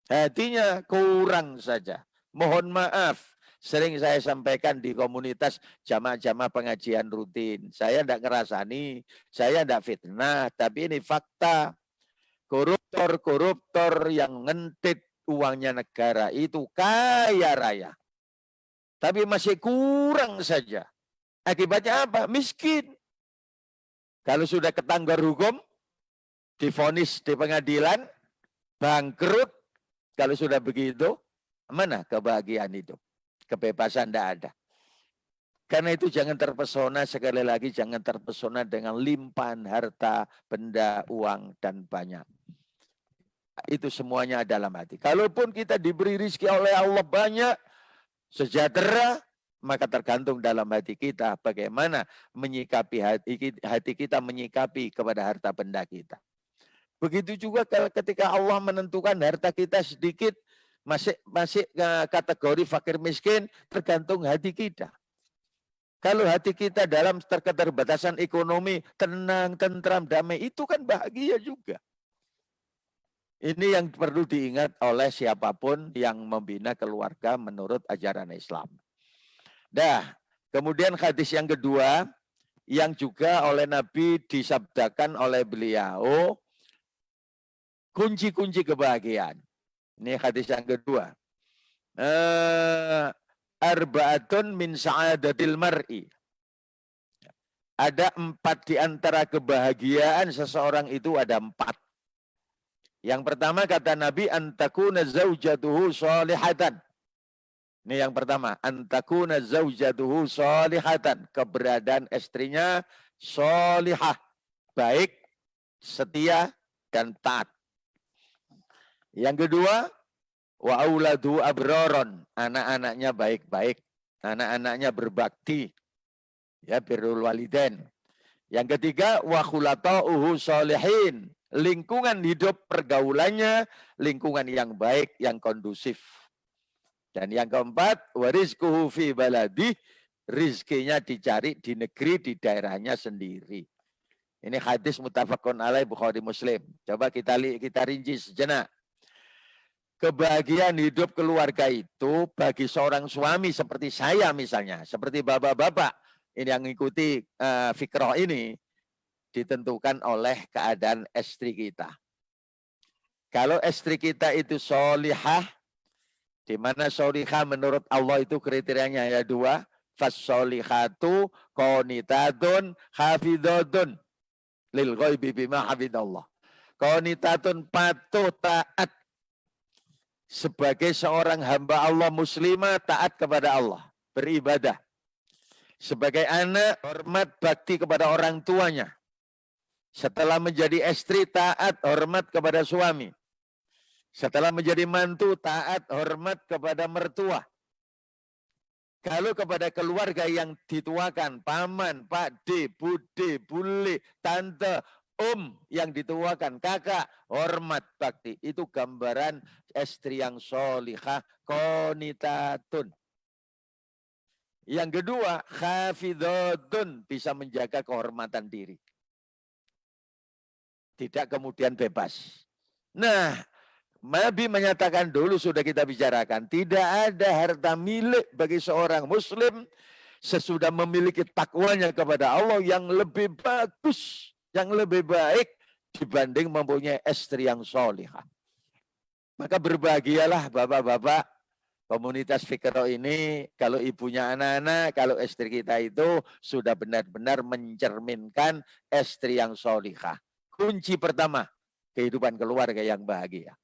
Hatinya kurang saja. Mohon maaf, sering saya sampaikan di komunitas jamaah-jamaah pengajian rutin. Saya tidak ngerasani, saya tidak fitnah, tapi ini fakta. Koruptor-koruptor yang ngentit uangnya negara itu kaya raya. Tapi masih kurang saja. Akibatnya apa? Miskin. Kalau sudah ketanggar hukum, divonis di pengadilan, bangkrut. Kalau sudah begitu, mana kebahagiaan itu? Kebebasan tidak ada. Karena itu jangan terpesona, sekali lagi jangan terpesona dengan limpahan harta, benda, uang, dan banyak. Itu semuanya dalam hati. Kalaupun kita diberi rezeki oleh Allah banyak, sejahtera, maka tergantung dalam hati kita bagaimana menyikapi hati kita menyikapi kepada harta benda kita. Begitu juga ketika Allah menentukan harta kita sedikit, masih kategori fakir miskin, tergantung hati kita. Kalau hati kita dalam keterbatasan ekonomi, tenang, tentram, damai, itu kan bahagia juga. Ini yang perlu diingat oleh siapapun yang membina keluarga menurut ajaran Islam. Dah, kemudian hadis yang kedua, yang juga oleh Nabi disabdakan oleh beliau, kunci-kunci kebahagiaan. Ini hadis yang kedua. Arba'atun min sa'adatil mar'i. Ada 4 di antara kebahagiaan seseorang itu ada 4. Yang pertama kata Nabi, antakuna zaujatuhu sholihatan. Ini yang pertama, antakuna zaujatuhu sholihatan. Keberadaan istrinya sholihah, baik, setia, dan taat. Yang kedua, wa auladu abroron, anak-anaknya baik-baik, anak-anaknya berbakti, ya, birrul walidain. Yang ketiga, wa khulata'uhu sholihin, lingkungan hidup pergaulannya, lingkungan yang baik, yang kondusif. Dan yang keempat, wa rizquhu fi baladi, rizkinya dicari di negeri, di daerahnya sendiri. Ini hadis muttafaqun alaih Bukhari Muslim. Coba kita rinci sejenak. Kebahagiaan hidup keluarga itu bagi seorang suami seperti saya misalnya, seperti bapak-bapak ini yang mengikuti fikrah ini, ditentukan oleh keadaan istri kita. Kalau istri kita itu sholihah, di mana sholihah menurut Allah itu kriterianya ada 2, fas-sholihatu qanitatun hafidhatun lil ghaibi bima hafidallah. Qanitatun, patuh, taat. Sebagai seorang hamba Allah muslimah, taat kepada Allah, beribadah. Sebagai anak, hormat bakti kepada orang tuanya. Setelah menjadi istri, taat, hormat kepada suami. Setelah menjadi mantu, taat, hormat kepada mertua. Kalau kepada keluarga yang dituakan, paman, pakde, bude, bule, tante, yang dituakan, kakak, hormat, bakti. Itu gambaran istri yang sholihah, qanitatun. Yang kedua, hafidhatun, bisa menjaga kehormatan diri. Tidak kemudian bebas. Nah, Nabi menyatakan dulu sudah kita bicarakan, tidak ada harta milik bagi seorang muslim sesudah memiliki takwanya kepada Allah yang lebih bagus, yang lebih baik dibanding mempunyai istri yang sholihah. Maka berbahagialah bapak-bapak komunitas Fikro ini, kalau ibunya anak-anak, kalau istri kita itu sudah benar-benar mencerminkan istri yang sholihah. Kunci pertama, kehidupan keluarga yang bahagia.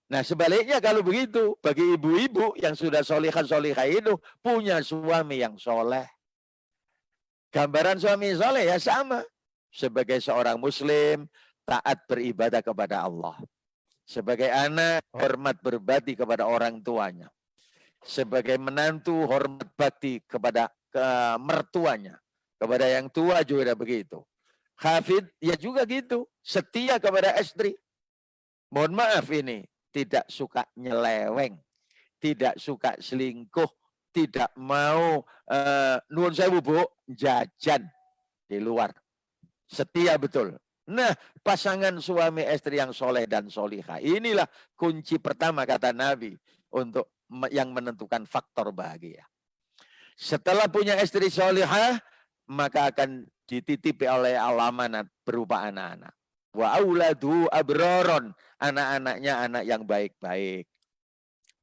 Nah sebaliknya kalau begitu, bagi ibu-ibu yang sudah sholihah itu, punya suami yang soleh. Gambaran suami soleh ya sama. Sebagai seorang muslim, taat beribadah kepada Allah. Sebagai anak, hormat berbakti kepada orang tuanya. Sebagai menantu, hormat bakti kepada mertuanya. Kepada yang tua juga begitu. Hafid, ya juga gitu. Setia kepada istri. Mohon maaf ini, tidak suka nyeleweng. Tidak suka selingkuh. Tidak mau, nuwun sewu Bu, jajan di luar. Setia betul. Nah, pasangan suami istri yang soleh dan solihah. Inilah kunci pertama kata Nabi untuk yang menentukan faktor bahagia. Setelah punya istri solihah, maka akan dititipi oleh Allah amanat berupa anak-anak. Wa auladu abroron. Anak-anaknya anak yang baik-baik.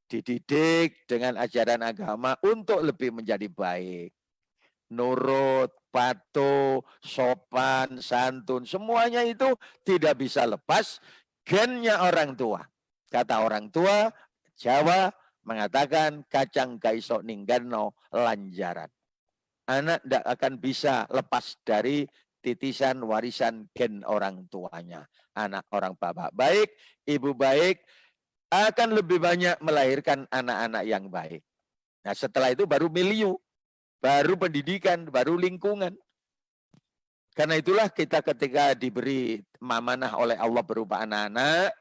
Dididik dengan ajaran agama untuk lebih menjadi baik. Nurut, patuh, sopan, santun. Semuanya itu tidak bisa lepas gennya orang tua. Kata orang tua, Jawa mengatakan kacang gaisok ninggano lanjaran. Anak tidak akan bisa lepas dari titisan warisan gen orang tuanya. Anak orang bapak baik, ibu baik, akan lebih banyak melahirkan anak-anak yang baik. Nah setelah itu baru milieu, baru pendidikan, baru lingkungan. Karena itulah kita ketika diberi amanah oleh Allah berupa anak-anak,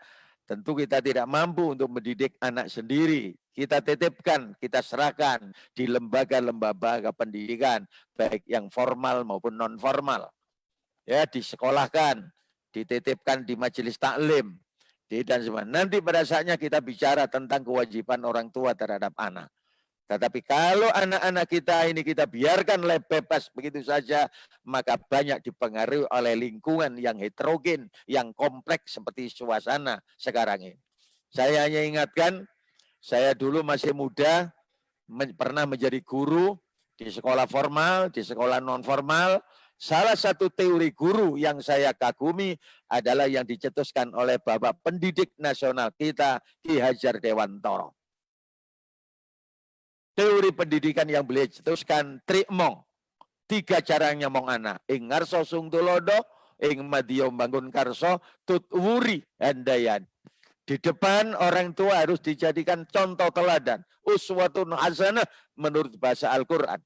tentu kita tidak mampu untuk mendidik anak sendiri. Kita titipkan, kita serahkan di lembaga-lembaga pendidikan, baik yang formal maupun non formal. Ya, disekolahkan, dititipkan di majelis taklim, dan sebagainya. Nanti pada saatnya kita bicara tentang kewajiban orang tua terhadap anak. Tetapi kalau anak-anak kita ini kita biarkan bebas begitu saja, maka banyak dipengaruhi oleh lingkungan yang heterogen, yang kompleks seperti suasana sekarang ini. Saya hanya ingatkan, saya dulu masih muda, pernah menjadi guru di sekolah formal, di sekolah non formal. Salah satu teori guru yang saya kagumi adalah yang dicetuskan oleh Bapak Pendidik Nasional kita, Ki Hajar Dewantoro. Teori pendidikan yang beliau cetuskan trikmong. 3 cara nyemong anak. Ing ngarso sung tulodo, ing madya bangun karso, tutwuri handayan. Di depan orang tua harus dijadikan contoh teladan. Uswatun hasanah menurut bahasa Al-Quran.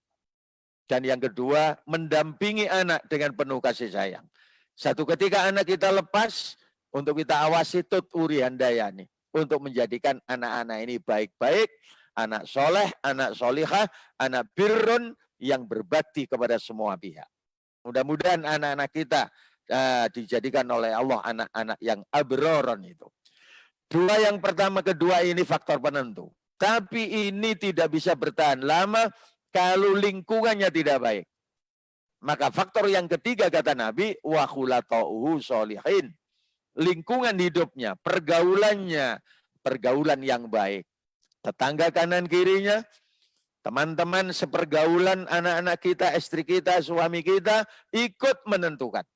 Dan yang kedua, mendampingi anak dengan penuh kasih sayang. Satu ketika anak kita lepas, untuk kita awasi tutwuri handayani. Untuk menjadikan anak-anak ini baik-baik, anak soleh, anak solihah, anak birrun yang berbakti kepada semua pihak. Mudah-mudahan anak-anak kita dijadikan oleh Allah anak-anak yang abroron itu. Dua yang pertama, kedua ini faktor penentu. Tapi ini tidak bisa bertahan lama kalau lingkungannya tidak baik. Maka faktor yang ketiga kata Nabi, wa khulatauhu sholihin. Lingkungan hidupnya, pergaulannya, pergaulan yang baik. Tetangga kanan kirinya, teman-teman sepergaulan anak-anak kita, istri kita, suami kita, ikut menentukan.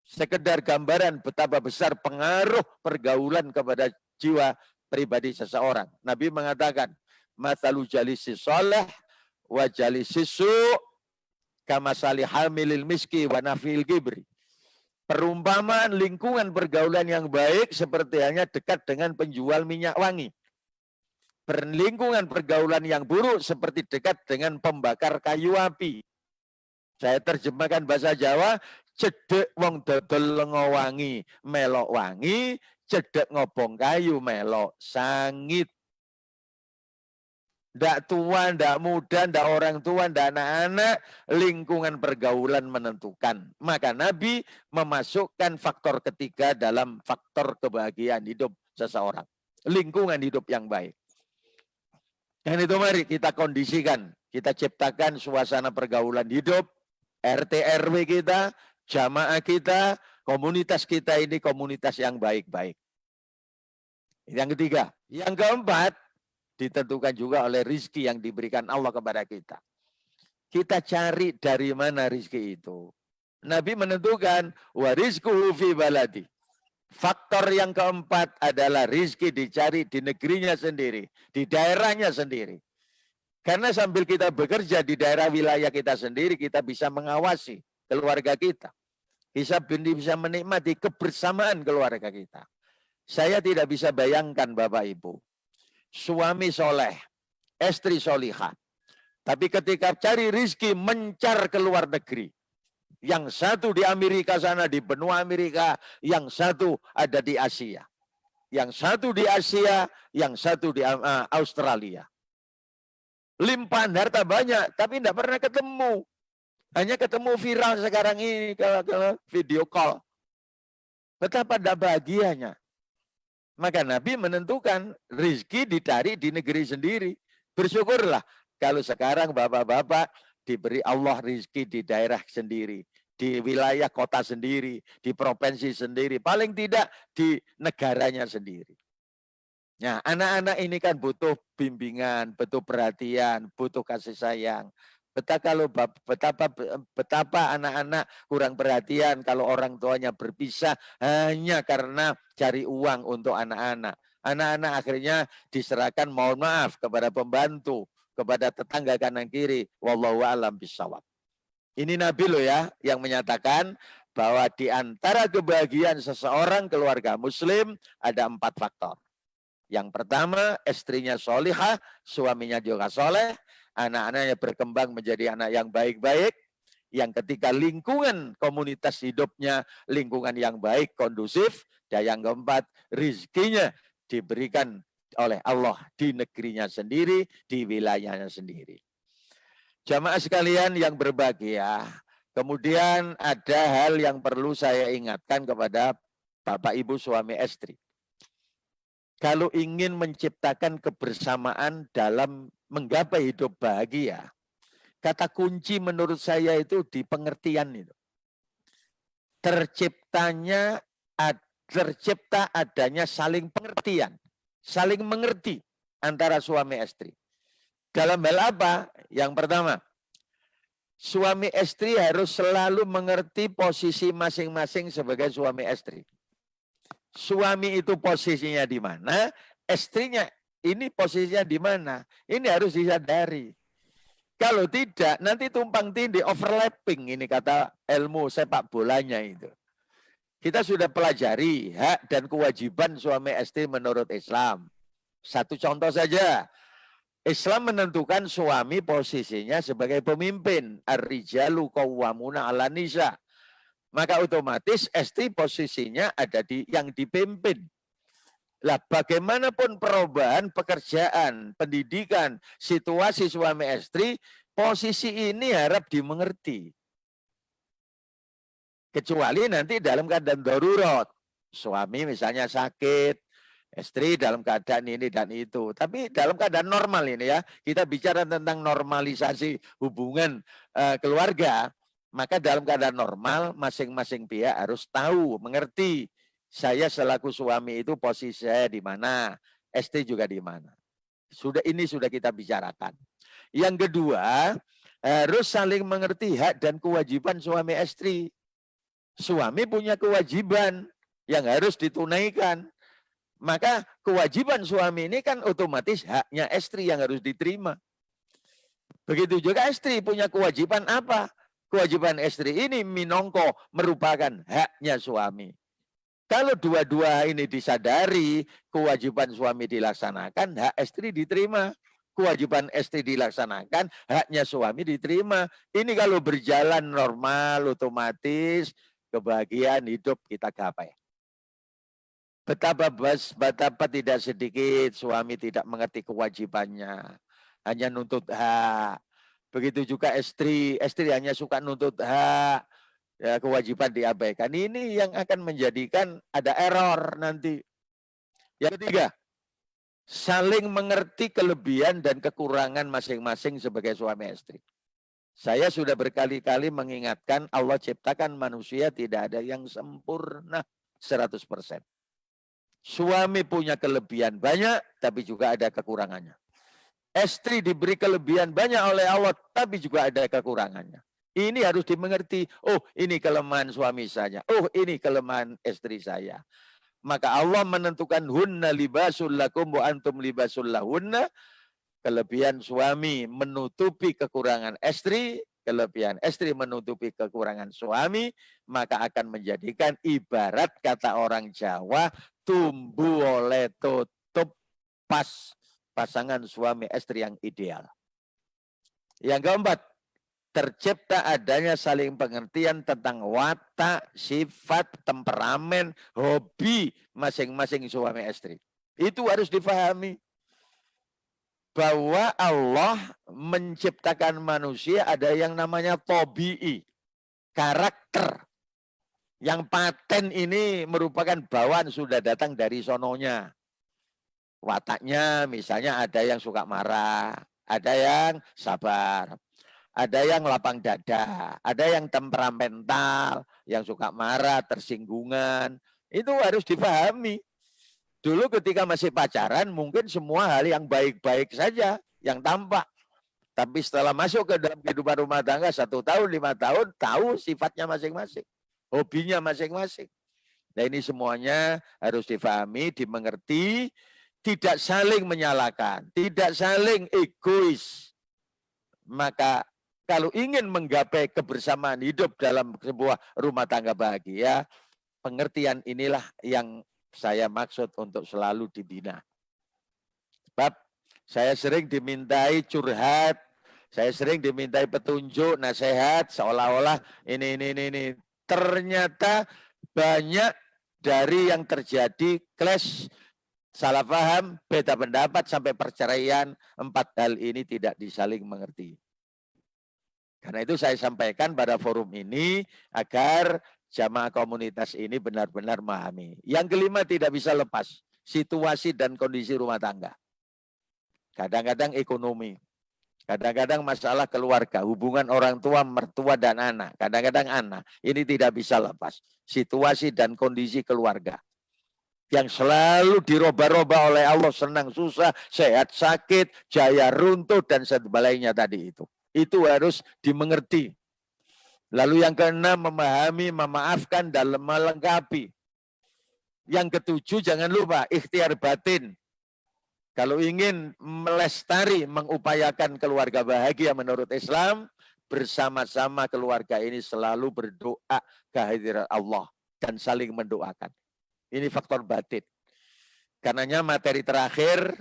Sekedar gambaran betapa besar pengaruh pergaulan kepada jiwa pribadi seseorang. Nabi mengatakan, mathalu jalisi sholeh wa jalisi su' kama hamilil miski wa nafil gibri. Perumpamaan lingkungan pergaulan yang baik seperti hanya dekat dengan penjual minyak wangi. Lingkungan pergaulan yang buruk seperti dekat dengan pembakar kayu api. Saya terjemahkan bahasa Jawa, cedek wong dodol lengo wangi, melok wangi, cedek ngobong kayu, melok sangit. Ndak tua, ndak muda, ndak orang tua, ndak anak-anak, lingkungan pergaulan menentukan. Maka Nabi memasukkan faktor ketiga dalam faktor kebahagiaan hidup seseorang. Lingkungan hidup yang baik. Dan itu mari kita kondisikan, kita ciptakan suasana pergaulan hidup, RT RW kita, jamaah kita, komunitas kita ini komunitas yang baik-baik. Yang ketiga. Yang keempat, ditentukan juga oleh rizki yang diberikan Allah kepada kita. Kita cari dari mana rizki itu. Nabi menentukan, wa rizquhu fi baladi. Faktor yang keempat adalah rizki dicari di negerinya sendiri, di daerahnya sendiri. Karena sambil kita bekerja di daerah wilayah kita sendiri, kita bisa mengawasi keluarga kita. Kita bisa menikmati kebersamaan keluarga kita. Saya tidak bisa bayangkan Bapak Ibu. Suami soleh, istri solihah. Tapi ketika cari rizki mencar ke luar negeri. Yang satu di Amerika sana, di benua Amerika. Yang satu ada di Asia. Yang satu di Asia, yang satu di Australia. Limpahan harta banyak, tapi tidak pernah ketemu. Hanya ketemu viral sekarang ini kalau video call. Betapa tidak bahagianya. Maka Nabi menentukan rezeki dicari di negeri sendiri. Bersyukurlah kalau sekarang bapak-bapak diberi Allah rezeki di daerah sendiri, di wilayah kota sendiri, di provinsi sendiri, paling tidak di negaranya sendiri. Nah, anak-anak ini kan butuh bimbingan, butuh perhatian, butuh kasih sayang. Betapa anak-anak kurang perhatian kalau orang tuanya berpisah hanya karena cari uang untuk anak-anak. Anak-anak akhirnya diserahkan, mohon maaf, kepada pembantu, kepada tetangga kanan kiri. Wallahu a'lam bishawab. Ini Nabi loh ya yang menyatakan bahwa di antara kebahagiaan seseorang keluarga muslim ada 4 faktor. Yang pertama, istrinya solihah, suaminya juga soleh. Anak-anaknya berkembang menjadi anak yang baik-baik. Yang ketiga, lingkungan komunitas hidupnya, lingkungan yang baik, kondusif. Dan yang keempat, rizkinya diberikan oleh Allah di negerinya sendiri, di wilayahnya sendiri. Jamaah sekalian yang berbahagia, kemudian ada hal yang perlu saya ingatkan kepada Bapak Ibu suami istri. Kalau ingin menciptakan kebersamaan dalam menggapai hidup bahagia, kata kunci menurut saya itu di pengertian itu. Tercipta adanya saling pengertian, saling mengerti antara suami istri. Dalam hal apa? Yang pertama, suami istri harus selalu mengerti posisi masing-masing sebagai suami istri. Suami itu posisinya di mana, istrinya ini posisinya di mana. Ini harus disadari. Kalau tidak, nanti tumpang tindih, overlapping. Ini kata ilmu sepak bolanya itu. Kita sudah pelajari hak dan kewajiban suami istri menurut Islam. Satu contoh saja. Islam menentukan suami posisinya sebagai pemimpin. Ar-rijalu qawwamuna 'alan nisa. Maka otomatis istri posisinya ada di yang dipimpin. Lah bagaimanapun perubahan pekerjaan, pendidikan, situasi suami istri, posisi ini harap dimengerti. Kecuali nanti dalam keadaan darurat. Suami misalnya sakit, istri dalam keadaan ini dan itu. Tapi dalam keadaan normal ini ya, kita bicara tentang normalisasi hubungan keluarga, maka dalam keadaan normal masing-masing pihak harus tahu, mengerti. Saya selaku suami itu posisi saya di mana, istri juga di mana. Ini sudah kita bicarakan. Yang kedua, harus saling mengerti hak dan kewajiban suami istri. Suami punya kewajiban yang harus ditunaikan. Maka kewajiban suami ini kan otomatis haknya istri yang harus diterima. Begitu juga istri punya kewajiban apa? Kewajiban istri ini minongko merupakan haknya suami. Kalau dua-dua ini disadari, kewajiban suami dilaksanakan, hak istri diterima. Kewajiban istri dilaksanakan, haknya suami diterima. Ini kalau berjalan normal, otomatis kebahagiaan hidup kita gapai. Betapa tidak sedikit suami tidak mengerti kewajibannya. Hanya nuntut hak. Begitu juga istri hanya suka nuntut hak. Ya, kewajiban diabaikan. Ini yang akan menjadikan ada error nanti. Yang ketiga, saling mengerti kelebihan dan kekurangan masing-masing sebagai suami istri. Saya sudah berkali-kali mengingatkan Allah ciptakan manusia tidak ada yang sempurna 100%. Suami punya kelebihan banyak, tapi juga ada kekurangannya. Istri diberi kelebihan banyak oleh Allah, tapi juga ada kekurangannya. Ini harus dimengerti. Oh, ini kelemahan suami saya. Oh, ini kelemahan istri saya. Maka Allah menentukan hunna libasul lakum wa antum libasul lahunna. Kelebihan suami menutupi kekurangan istri. kelebihan istri menutupi kekurangan suami, maka akan menjadikan ibarat kata orang Jawa, tumbuh oleh tutup pas pasangan suami istri yang ideal. Yang keempat, tercipta adanya saling pengertian tentang watak, sifat, temperamen, hobi masing-masing suami istri. Itu harus dipahami. Bahwa Allah menciptakan manusia ada yang namanya tobi'i, karakter. Yang paten ini merupakan bawaan sudah datang dari sononya. Wataknya misalnya ada yang suka marah, ada yang sabar, ada yang lapang dada, ada yang temperamental, yang suka marah, tersinggungan. Itu harus dipahami. Dulu ketika masih pacaran mungkin semua hal yang baik-baik saja yang tampak. Tapi setelah masuk ke dalam kehidupan rumah tangga 1 tahun, 5 tahun, tahu sifatnya masing-masing. Hobinya masing-masing. Nah ini semuanya harus difahami, dimengerti, tidak saling menyalahkan, tidak saling egois. Maka kalau ingin menggapai kebersamaan hidup dalam sebuah rumah tangga bahagia, pengertian inilah yang saya maksud untuk selalu dibina. Sebab saya sering dimintai curhat, saya sering dimintai petunjuk, nasihat, seolah-olah ini. Ternyata banyak dari yang terjadi clash, salah paham, beda pendapat, sampai perceraian. 4 hal ini tidak disaling mengerti. Karena itu saya sampaikan pada forum ini agar jamaah komunitas ini benar-benar memahami. Yang kelima tidak bisa lepas, situasi dan kondisi rumah tangga. Kadang-kadang ekonomi, kadang-kadang masalah keluarga, hubungan orang tua, mertua, dan anak. Kadang-kadang anak, ini tidak bisa lepas. Situasi dan kondisi keluarga. Yang selalu dirubah-rubah oleh Allah, senang, susah, sehat, sakit, jaya, runtuh, dan sebagainya tadi itu. Itu harus dimengerti. Lalu yang keenam, memahami, memaafkan, dan melengkapi. Yang ketujuh, jangan lupa ikhtiar batin. Kalau ingin melestari, mengupayakan keluarga bahagia menurut Islam, bersama-sama keluarga ini selalu berdoa kehadiran Allah dan saling mendoakan. Ini faktor batin. Karenanya materi terakhir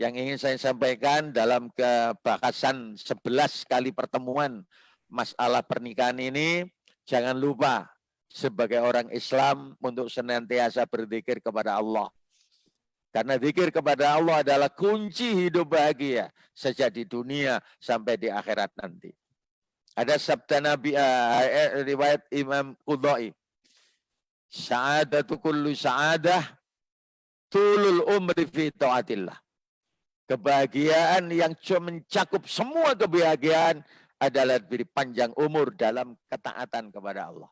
yang ingin saya sampaikan dalam kebahasan 11 kali pertemuan masalah pernikahan ini, jangan lupa sebagai orang Islam untuk senantiasa berzikir kepada Allah. Karena zikir kepada Allah adalah kunci hidup bahagia sejak di dunia sampai di akhirat nanti. Ada sabda Nabi, riwayat Imam Qudai. Sa'adatu kullu sa'adah tulul umri fi ta'atillah. Kebahagiaan yang mencakup semua kebahagiaan adalah diberi panjang umur dalam ketaatan kepada Allah.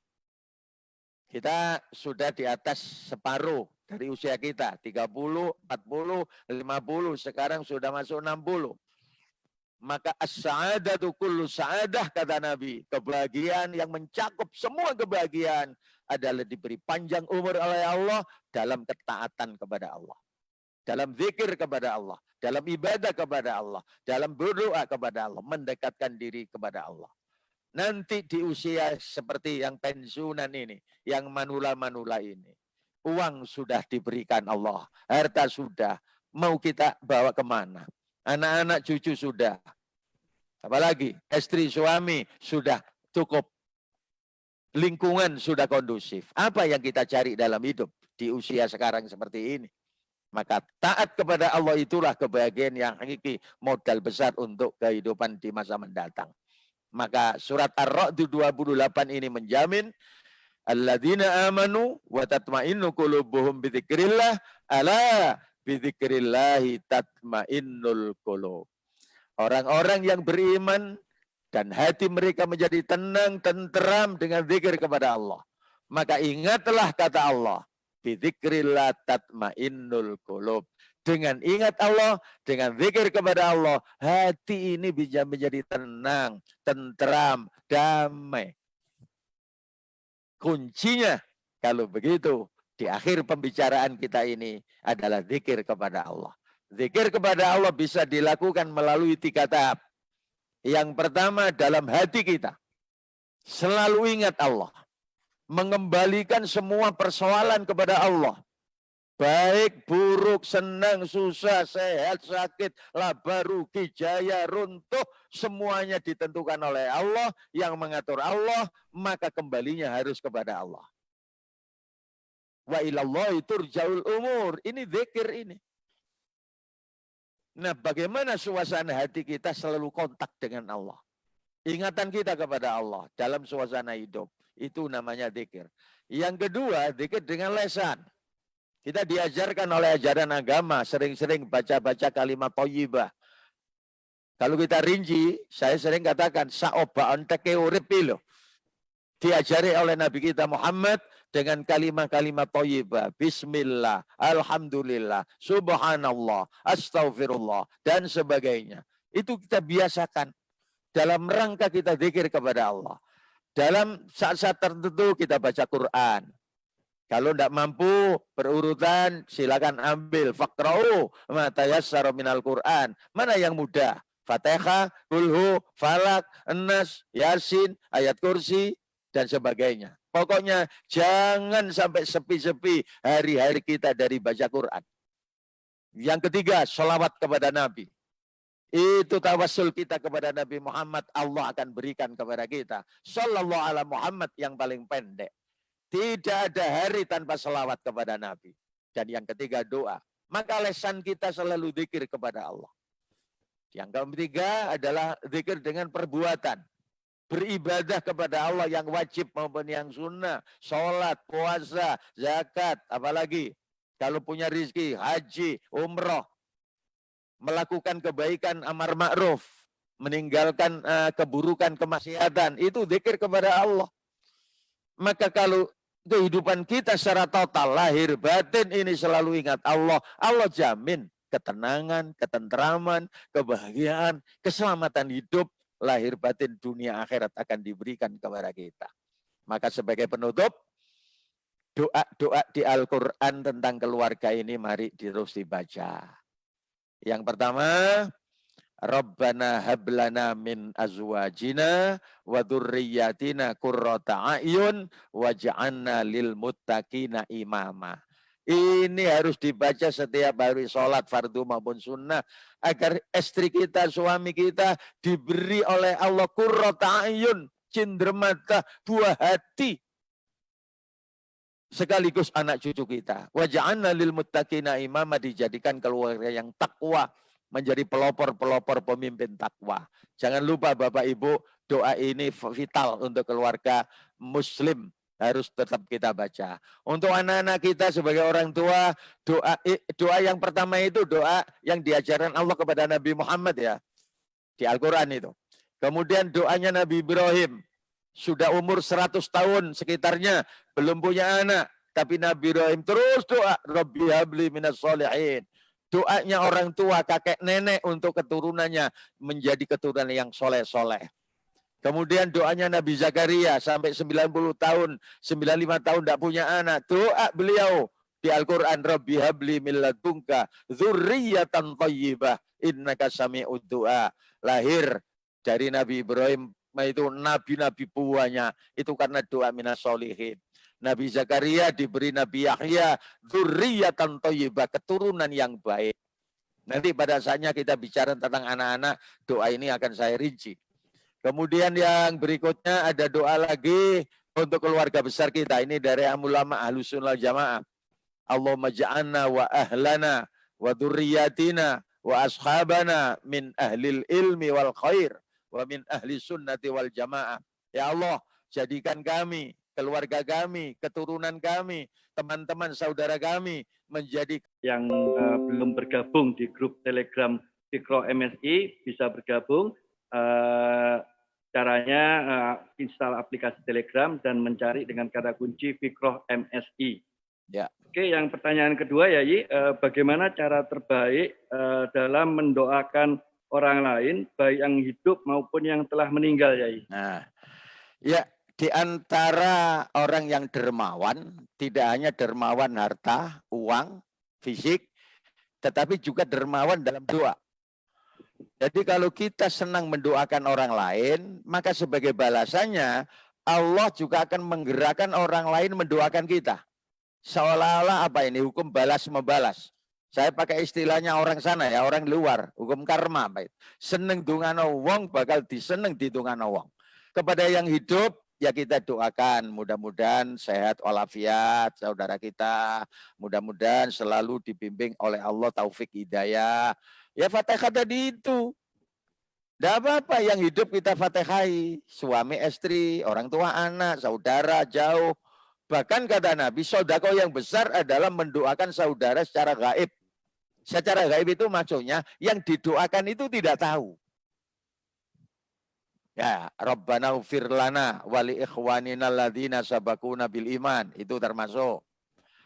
Kita sudah di atas separuh dari usia kita, 30, 40, 50, sekarang sudah masuk 60. Maka as-sa'adatu kullu sa'adah, kata Nabi, kebahagiaan yang mencakup semua kebahagiaan adalah diberi panjang umur oleh Allah dalam ketaatan kepada Allah. Dalam zikir kepada Allah, dalam ibadah kepada Allah, dalam berdoa kepada Allah, mendekatkan diri kepada Allah. Nanti di usia seperti yang pensiunan ini, yang manula-manula ini, uang sudah diberikan Allah, harta sudah, mau kita bawa kemana? Anak-anak cucu sudah, apalagi istri suami sudah cukup, lingkungan sudah kondusif. Apa yang kita cari dalam hidup di usia sekarang seperti ini? Maka taat kepada Allah itulah kebahagiaan yang hakiki, modal besar untuk kehidupan di masa mendatang. Maka surat Ar-Ra'd 28 ini menjamin alladzina amanu wa tatma'innu qulubuhum bidzikrillah ala bidzikrillahi tatma'innul qulub. Orang-orang yang beriman dan hati mereka menjadi tenang, tenteram dengan zikir kepada Allah. Maka ingatlah kata Allah, bidzikrillah tatmainnul qulub. Dengan ingat Allah, dengan zikir kepada Allah, hati ini bisa menjadi tenang, tenteram, damai. Kuncinya kalau begitu di akhir pembicaraan kita ini adalah zikir kepada Allah. Zikir kepada Allah bisa dilakukan melalui 3 tahap. Yang pertama dalam hati kita. Selalu ingat Allah. Mengembalikan semua persoalan kepada Allah. Baik, buruk, senang, susah, sehat, sakit, laba, rugi, jaya, runtuh. Semuanya ditentukan oleh Allah. Yang mengatur Allah, maka kembalinya harus kepada Allah. Wa ilallahi turja'ul umur. Ini zikir ini. Nah, bagaimana suasana hati kita selalu kontak dengan Allah. Ingatan kita kepada Allah dalam suasana hidup. Itu namanya zikir. Yang kedua, zikir dengan lisan. Kita diajarkan oleh ajaran agama, sering-sering baca-baca kalimat thayyibah. Kalau kita rinci, saya sering katakan, sa'oba'an teke urip loh. Diajari oleh Nabi kita Muhammad dengan kalimat-kalimat thayyibah. Bismillah, alhamdulillah, subhanallah, astaghfirullah, dan sebagainya. Itu kita biasakan. Dalam rangka kita zikir kepada Allah. Dalam saat-saat tertentu kita baca Quran. Kalau tidak mampu berurutan, silakan ambil. Faqra'u ma tayassara minal Quran. Mana yang mudah? Fatihah, Qulhu, Falak, An-Nas, Yasin, ayat kursi, dan sebagainya. Pokoknya jangan sampai sepi-sepi hari-hari kita dari baca Quran. Yang ketiga, sholawat kepada Nabi. Itu tawassul kita kepada Nabi Muhammad, Allah akan berikan kepada kita. Sallallahu ala Muhammad yang paling pendek. Tidak ada hari tanpa selawat kepada Nabi. Dan yang ketiga doa. Maka lisan kita selalu zikir kepada Allah. Yang ketiga adalah zikir dengan perbuatan. Beribadah kepada Allah yang wajib maupun yang sunnah. Sholat, puasa, zakat, apalagi. Kalau punya rizki, haji, umroh. Melakukan kebaikan amar ma'ruf. Meninggalkan keburukan, kemaksiatan. Itu zikir kepada Allah. Maka kalau kehidupan kita secara total, lahir batin ini selalu ingat Allah. Allah jamin ketenangan, ketenteraman, kebahagiaan, keselamatan hidup, lahir batin dunia akhirat akan diberikan kepada kita. Maka sebagai penutup, doa-doa di Al-Quran tentang keluarga ini mari terus dibaca. Yang pertama, Rabbana hablana min azwajina wa dzurriyyatina qurrata a'yun waj'alna lil muttaqina imama. Ini harus dibaca setiap hari sholat fardu maupun sunnah agar istri kita, suami kita diberi oleh Allah qurrata a'yun, cenderamata, buah hati. Sekaligus anak cucu kita. Waj'alna lil muttaqina imama, dijadikan keluarga yang takwa. Menjadi pelopor-pelopor pemimpin takwa. Jangan lupa Bapak Ibu, doa ini vital untuk keluarga muslim. Harus tetap kita baca. Untuk anak-anak kita sebagai orang tua, doa yang pertama itu doa yang diajarkan Allah kepada Nabi Muhammad ya. Di Al-Quran itu. Kemudian doanya Nabi Ibrahim. Sudah umur 100 tahun sekitarnya. Belum punya anak. Tapi Nabi Ibrahim terus doa. Rabbi habli minas sholihin. Doanya orang tua, kakek nenek untuk keturunannya menjadi keturunan yang soleh-soleh. Kemudian doanya Nabi Zakaria sampai 90 tahun, 95 tahun tidak punya anak. Doa beliau di Al-Quran, Rabbi habli min ladunka dzurriyyatan thayyibah innaka sami'ud du'a. Lahir dari Nabi Ibrahim itu nabi-nabi buahnya itu karena doa minas sholihin. Nabi Zakaria diberi Nabi Yahya dzurriyyatan thayyibah, keturunan yang baik. Nanti pada saatnya kita bicara tentang anak-anak, doa ini akan saya rinci. Kemudian yang berikutnya ada doa lagi untuk keluarga besar kita. Ini dari ulama Ahlus Sunnah Jamaah. Allahumma ja'alna wa ahlana wa dzurriyyatina wa ashabana min ahlil ilmi wal khair wa min ahli sunnati wal jamaah. Ya Allah, jadikan kami, keluarga kami, keturunan kami, teman-teman saudara kami menjadi yang belum bergabung di grup Telegram Fikroh MSI bisa bergabung. Caranya install aplikasi Telegram dan mencari dengan kata kunci Fikroh MSI. Ya. Oke, yang pertanyaan kedua ya, bagaimana cara terbaik dalam mendoakan orang lain, baik yang hidup maupun yang telah meninggal, Yai? Nah, ya. Di antara orang yang dermawan, tidak hanya dermawan harta, uang, fisik, tetapi juga dermawan dalam doa. Jadi kalau kita senang mendoakan orang lain, maka sebagai balasannya Allah juga akan menggerakkan orang lain mendoakan kita. Seolah-olah apa ini? Hukum balas membalas. Saya pakai istilahnya orang sana ya, orang luar. Hukum karma. Seneng dungano wong bakal diseneng di dungano wong. Kepada yang hidup, ya kita doakan. Mudah-mudahan sehat walafiat saudara kita. Mudah-mudahan selalu dibimbing oleh Allah taufik hidayah. Ya Fatihah tadi itu. Tidak apa-apa yang hidup kita fatihai. Suami, istri, orang tua, anak, saudara, jauh. Bahkan kata Nabi, sodako yang besar adalah mendoakan saudara secara gaib. Secara gaib itu maksudnya yang didoakan itu tidak tahu. Ya, Rabbana ufir lana wali ikhwanina alladhina sabakuna bil iman. Itu termasuk.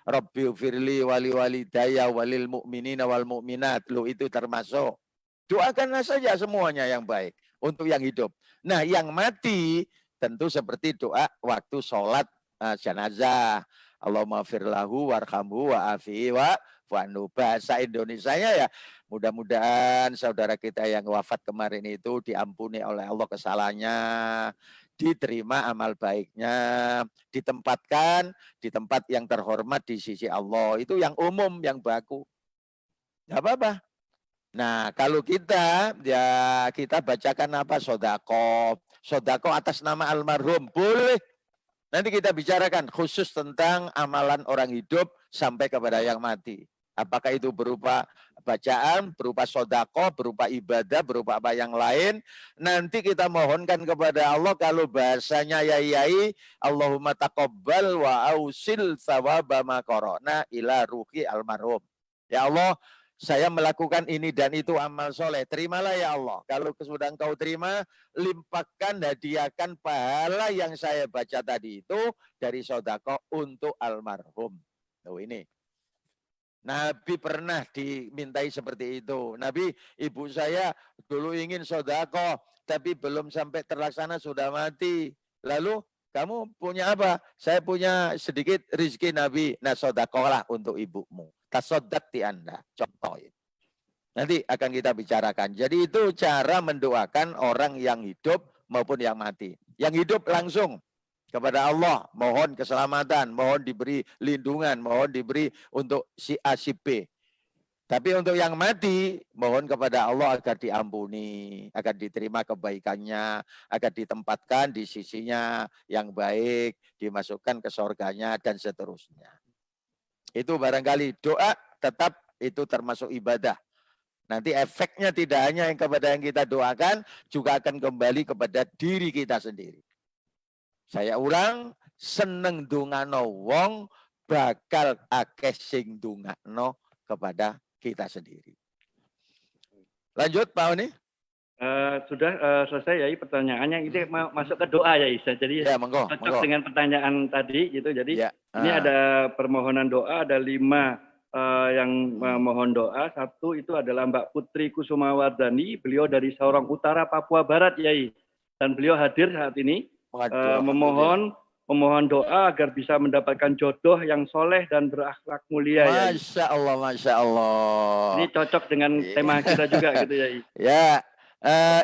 Rabbi ufirli wali walidaya walil mu'minina wal mu'minat. Lu itu termasuk. Doakanlah saja semuanya yang baik untuk yang hidup. Nah, yang mati tentu seperti doa waktu sholat jenazah. Allahumma firlahu warhamhu wa'afihi wa'anu. Bahasa Indonesianya ya, mudah-mudahan saudara kita yang wafat kemarin itu diampuni oleh Allah kesalahannya, diterima amal baiknya, ditempatkan di tempat yang terhormat di sisi Allah. Itu yang umum, yang baku. Tidak apa-apa. Nah, kalau kita, ya kita bacakan apa? Sodako. Sodako atas nama almarhum. Boleh. Nanti kita bicarakan khusus tentang amalan orang hidup sampai kepada yang mati. Apakah itu berupa bacaan, berupa sodako, berupa ibadah, berupa apa yang lain. Nanti kita mohonkan kepada Allah kalau bahasanya yai, Allahumma taqabbal wa ausil thawaba ma qara'na ila ruhi almarhum. Ya Allah, saya melakukan ini dan itu amal soleh. Terimalah ya Allah. Kalau sudah engkau terima, limpahkan, hadiahkan pahala yang saya baca tadi itu dari sodako untuk almarhum. Tuh ini. Nabi pernah dimintai seperti itu. Nabi, ibu saya dulu ingin sodako, tapi belum sampai terlaksana sudah mati. Lalu kamu punya apa? Saya punya sedikit rezeki Nabi. Nah sodakolah untuk ibumu. Tasodak di Anda. Contoh ini. Nanti akan kita bicarakan. Jadi itu cara mendoakan orang yang hidup maupun yang mati. Yang hidup langsung kepada Allah. Mohon keselamatan, mohon diberi lindungan, mohon diberi untuk si A, si B. Tapi untuk yang mati, mohon kepada Allah agar diampuni, agar diterima kebaikannya, agar ditempatkan di sisinya yang baik, dimasukkan ke surganya, dan seterusnya. Itu barangkali doa tetap itu termasuk ibadah. Nanti efeknya tidak hanya yang kepada yang kita doakan, juga akan kembali kepada diri kita sendiri. Saya ulang, seneng dungano wong, bakal akeh sing dungano kepada kita sendiri. Lanjut Pak Oni. Sudah selesai ya pertanyaannya. Ini masuk ke doa ya Isa. Jadi ya, monggo, cocok monggo. dengan pertanyaan tadi gitu. Jadi ya, ini ada permohonan doa, ada 5 yang memohon doa. Satu itu adalah Mbak Putri Kusumawardani. Beliau dari Sorong Utara, Papua Barat, Yai. Dan beliau hadir saat ini memohon doa agar bisa mendapatkan jodoh yang soleh dan berakhlak mulia. Masya Allah, Masya Allah. Ini cocok dengan tema kita juga gitu Yai. Ya,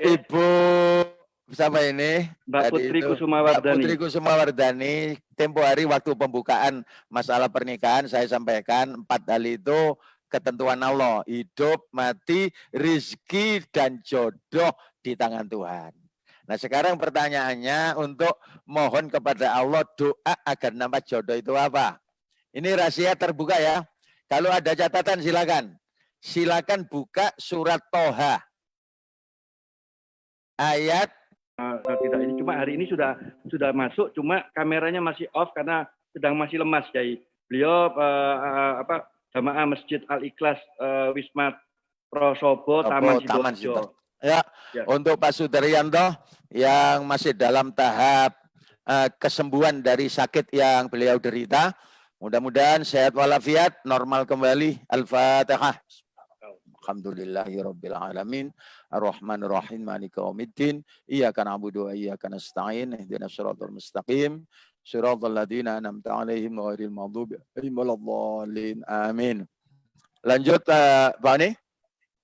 Ibu siapa ini? Mbak Putri Kusumawardani. Mbak Putri Kusumawardani, tempo hari waktu pembukaan masalah pernikahan saya sampaikan 4 hal itu ketentuan Allah. Hidup, mati, rizki, dan jodoh di tangan Tuhan. Nah sekarang pertanyaannya untuk mohon kepada Allah doa agar nambah jodoh itu apa? Ini rahasia terbuka ya. Kalau ada catatan silakan. Silakan buka surat Toha. Ayat tidak, ini cuma hari ini sudah masuk, cuma kameranya masih off karena sedang masih lemas, Yai. Beliau jamaah Masjid Al Ikhlas Wisma Prosobo Taman Sidoarjo. Ya, untuk Pak Sudaryanto yang masih dalam tahap kesembuhan dari sakit yang beliau derita, mudah-mudahan sehat walafiat, normal kembali. Al-Fatihah. Alhamdulillahirabbil alamin. Ar-Rahmanir Rahim. Maliki yaumiddin. Iyyaka na'budu wa iyyaka nasta'in. Ihdinas siratal mustaqim. Shiratal ladzina an'amta 'alaihim ghairil maghdubi 'alaihim waladdallin. Amin. Lanjut Pak Ani.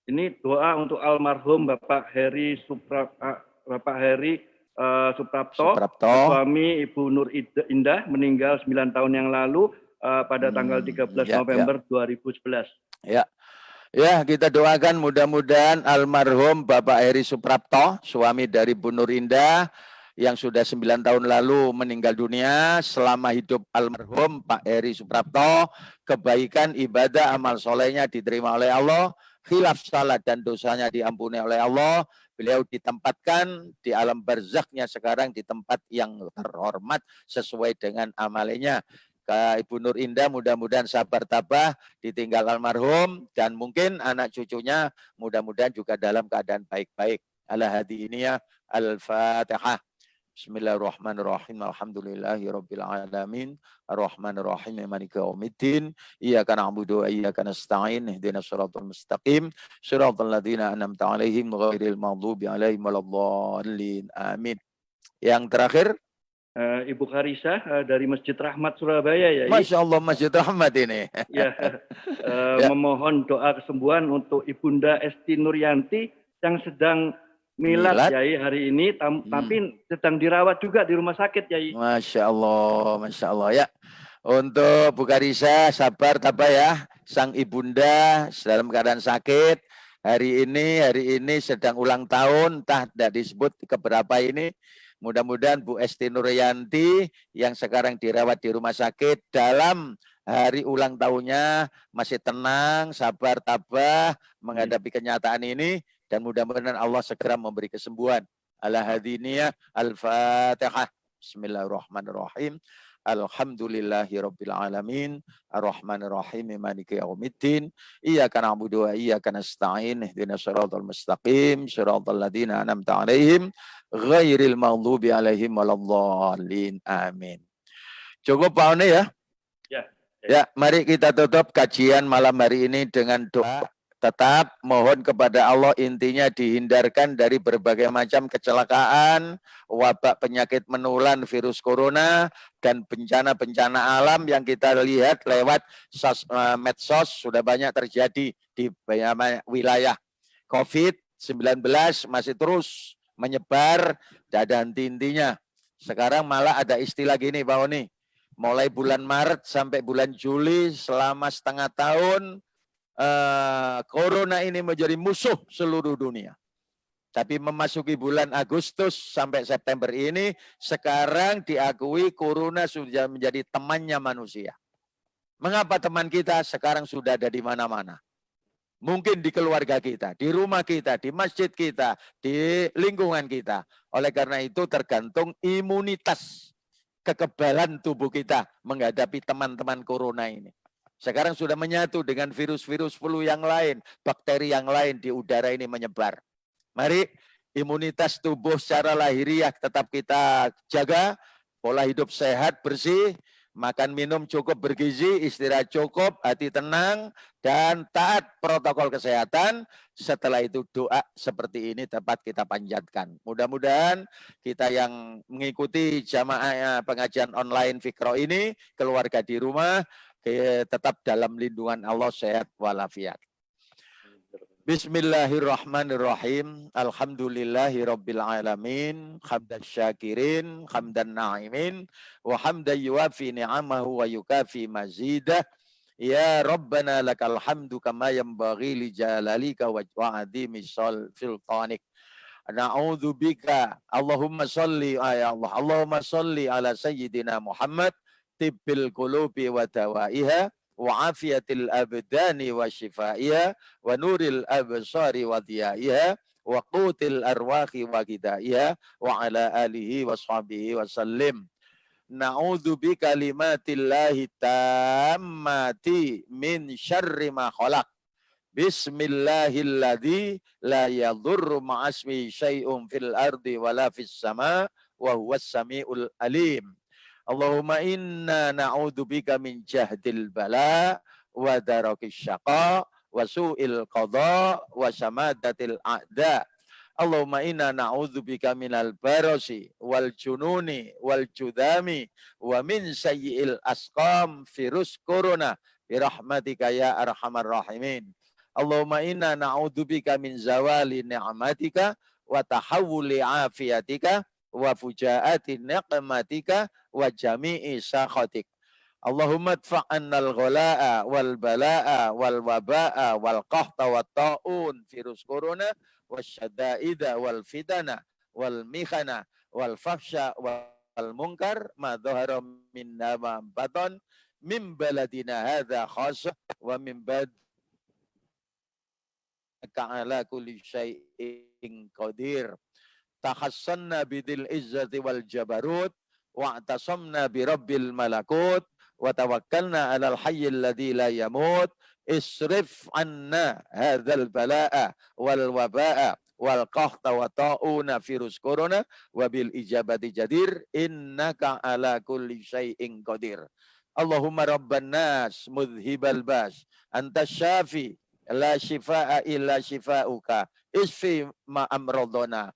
Ini doa untuk almarhum Bapak Heri Suprapto, suami Ibu Nur Indah, meninggal 9 tahun yang lalu pada tanggal 13 November 2011. Ya, kita doakan mudah-mudahan almarhum Bapak Heri Suprapto, suami dari Bu Nur Indah, yang sudah 9 tahun lalu meninggal dunia. Selama hidup almarhum Pak Heri Suprapto, kebaikan, ibadah, amal solehnya diterima oleh Allah, khilaf salat dan dosanya diampuni oleh Allah. Beliau ditempatkan di alam barzakhnya sekarang di tempat yang terhormat sesuai dengan amalnya. Ibu Nur Indah mudah-mudahan sabar tabah ditinggal almarhum, dan mungkin anak cucunya mudah-mudahan juga dalam keadaan baik-baik. Ala hadiniyah al-Fatihah. Bismillahirrahmanirrahim. Alhamdulillahi rabbil alamin. Arrahmanirrahim. Maliki yaumiddin. Iyyaka na'budu wa iyyaka nasta'in. Ihdinas siratal mustaqim. Siratal ladzina an'amta 'alaihim ghairil maghdubi 'alaihim waladdallin. Amin. Yang terakhir Ibu Karisa dari Masjid Rahmat Surabaya ya. Masya Allah, Masjid Rahmat ini. Ya, memohon doa kesembuhan untuk Ibunda Esti Nuryanti yang sedang milad Yai hari ini, tapi sedang dirawat juga di rumah sakit Yai. Masya Allah ya. Untuk Bu Karisa sabar tabah ya. Sang ibunda dalam keadaan sakit. Hari ini sedang ulang tahun, entah tidak disebut keberapa ini. Mudah-mudahan Bu Esti Nuryanti yang sekarang dirawat di rumah sakit dalam hari ulang tahunnya masih tenang, sabar, tabah menghadapi kenyataan ini, dan mudah-mudahan Allah segera memberi kesembuhan. Ala hadiniyah al-Fatihah. Bismillahirrahmanirrahim. Alhamdulillahi rabbil alamin. Arrahmanirrahim. Maliki yaumiddin. Iyyaka na'budu wa iyyaka nasta'in. Ihdinas siratal mustaqim. Siratal ladzina an'amta 'alaihim ghairil maghdubi 'alaihim waladdallin. Amin. Cukup Pak Oni ya? Ya, mari kita tutup kajian malam hari ini dengan doa. Tetap mohon kepada Allah, intinya dihindarkan dari berbagai macam kecelakaan, wabak penyakit menular virus corona, dan bencana-bencana alam yang kita lihat lewat medsos sudah banyak terjadi di wilayah. COVID-19 masih terus menyebar, tidak ada henti-hentinya. Sekarang malah ada istilah gini Pak Oni, mulai bulan Maret sampai bulan Juli selama setengah tahun, corona ini menjadi musuh seluruh dunia. Tapi memasuki bulan Agustus sampai September ini, sekarang diakui corona sudah menjadi temannya manusia. Mengapa teman kita? Sekarang sudah ada di mana-mana. Mungkin di keluarga kita, di rumah kita, di masjid kita, di lingkungan kita. Oleh karena itu tergantung imunitas, kekebalan tubuh kita menghadapi teman-teman corona ini. Sekarang sudah menyatu dengan virus-virus flu yang lain, bakteri yang lain di udara ini menyebar. Mari imunitas tubuh secara lahiriah tetap kita jaga, pola hidup sehat, bersih, makan minum cukup bergizi, istirahat cukup, hati tenang, dan taat protokol kesehatan. Setelah itu doa seperti ini dapat kita panjatkan. Mudah-mudahan kita yang mengikuti jamaah pengajian online Fikro ini, keluarga di rumah, tetap dalam lindungan Allah, sehat walafiat. Bismillahirrahmanirrahim. Alhamdulillahi rabbil alamin. Hamdan syakirin, hamdan na'imin, wa hamdan yuafi ni'amahu wa yukafi mazidah. Ya Rabbana lakal hamdu kama yanbaghi li jalalika wa azimi sultanik. Na'udzu bika Allahumma shalli ya Allah. Allahumma shalli ala sayyidina Muhammad tibbil qulubi wa dawaiha wa afiyatil abdani wa shifaiha wa nuril absari wa diyaiha wa qutil arwahi wa gidaiha wa ala alihi wa sahbihi wa sallim. Na'udzu bi kalimatillahi tammati min syarri ma khalaq. Bismillahilladzi la yadurru ma'asmi syai'un fil ardi wala fis sama wa huwas samiul alim. Allahumma inna na'udzubika min jahdil bala wa darakis syaqa wa su'il qadha wa samadatil a'da. Allahumma inna na'udzubika minal barasi wal jununi wal judami wa min sayyi'il asqam virus corona birahmatika ya arhamar rahimin. Allahumma inna na'udzubika min zawali ni'matika wa tahawuli afiatika wa fujaati niqmatika wa jami'i sakhatik. Allahumma adfa'anna al-ghala'a wal bala'a wal waba'a wal qahta wat ta'un virus corona wasyada'ida wal fitana wal mihana wal fahsya wal munkar ma dhahara minna ma batan min baladina hadza khassa wa min ala kulli syai'in qadir. Tahassanna bidil izzati wal jabarut wa'tasamna bi rabbil malakut wa tawakkalna 'alal hayyil ladzi la yamut. Isrif 'anna hadzal balaa'a wal wabaa'a wal qahta wa ta'una virus corona wa bil ijabati jadir innaka 'ala kulli syai'in qadir. Allahumma rabban nas mudhibal bas anta syafi la shifaa illa shifauka isfi ma amradona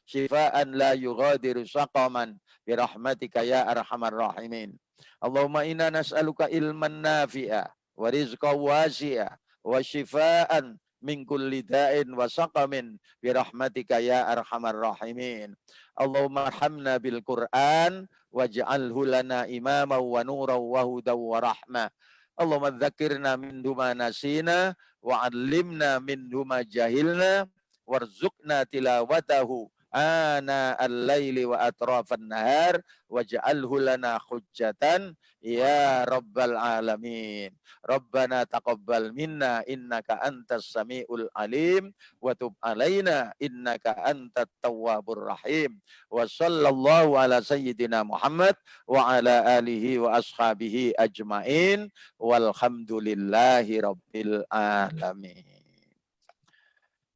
shifaan la yughadiru saqaman birahmatika ya arhamar rahimin. Allahumma inna nas'aluka ilman nafi'a wa rizqan wasi'a wa shifaan min kulli da'in wa saqamin birahmatika ya arhamar rahimin. Allahumma arhamna bil Qur'an waj'alhu lana imaman wa nuran wa hudan wa rahmah. Allahumma dzakirna minhu ma nasina wa 'allimna minhu ma jahilna warzuqna tilawatahu ana al-laili wa atrafan nahar waj'alhu lana hujjatan ya rabbal alamin. Rabbana taqabbal minna innaka antas samiul alim wa tub alaina innaka antat tawwabur rahim. Wa sallallahu ala sayyidina Muhammad wa ala alihi wa ashabihi ajmain walhamdulillahi rabbil alamin.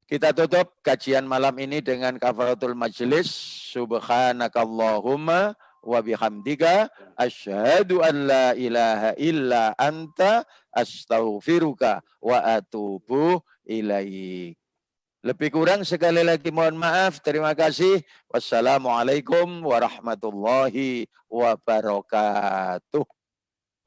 Kita tutup kajian malam ini dengan kafaratul majlis. Subhanakallahumma wa bihamdika asyhadu an la ilaha illa anta astaghfiruka wa atubu ilaik. Lebih kurang sekali lagi mohon maaf. Terima kasih. Wassalamualaikum warahmatullahi wabarakatuh.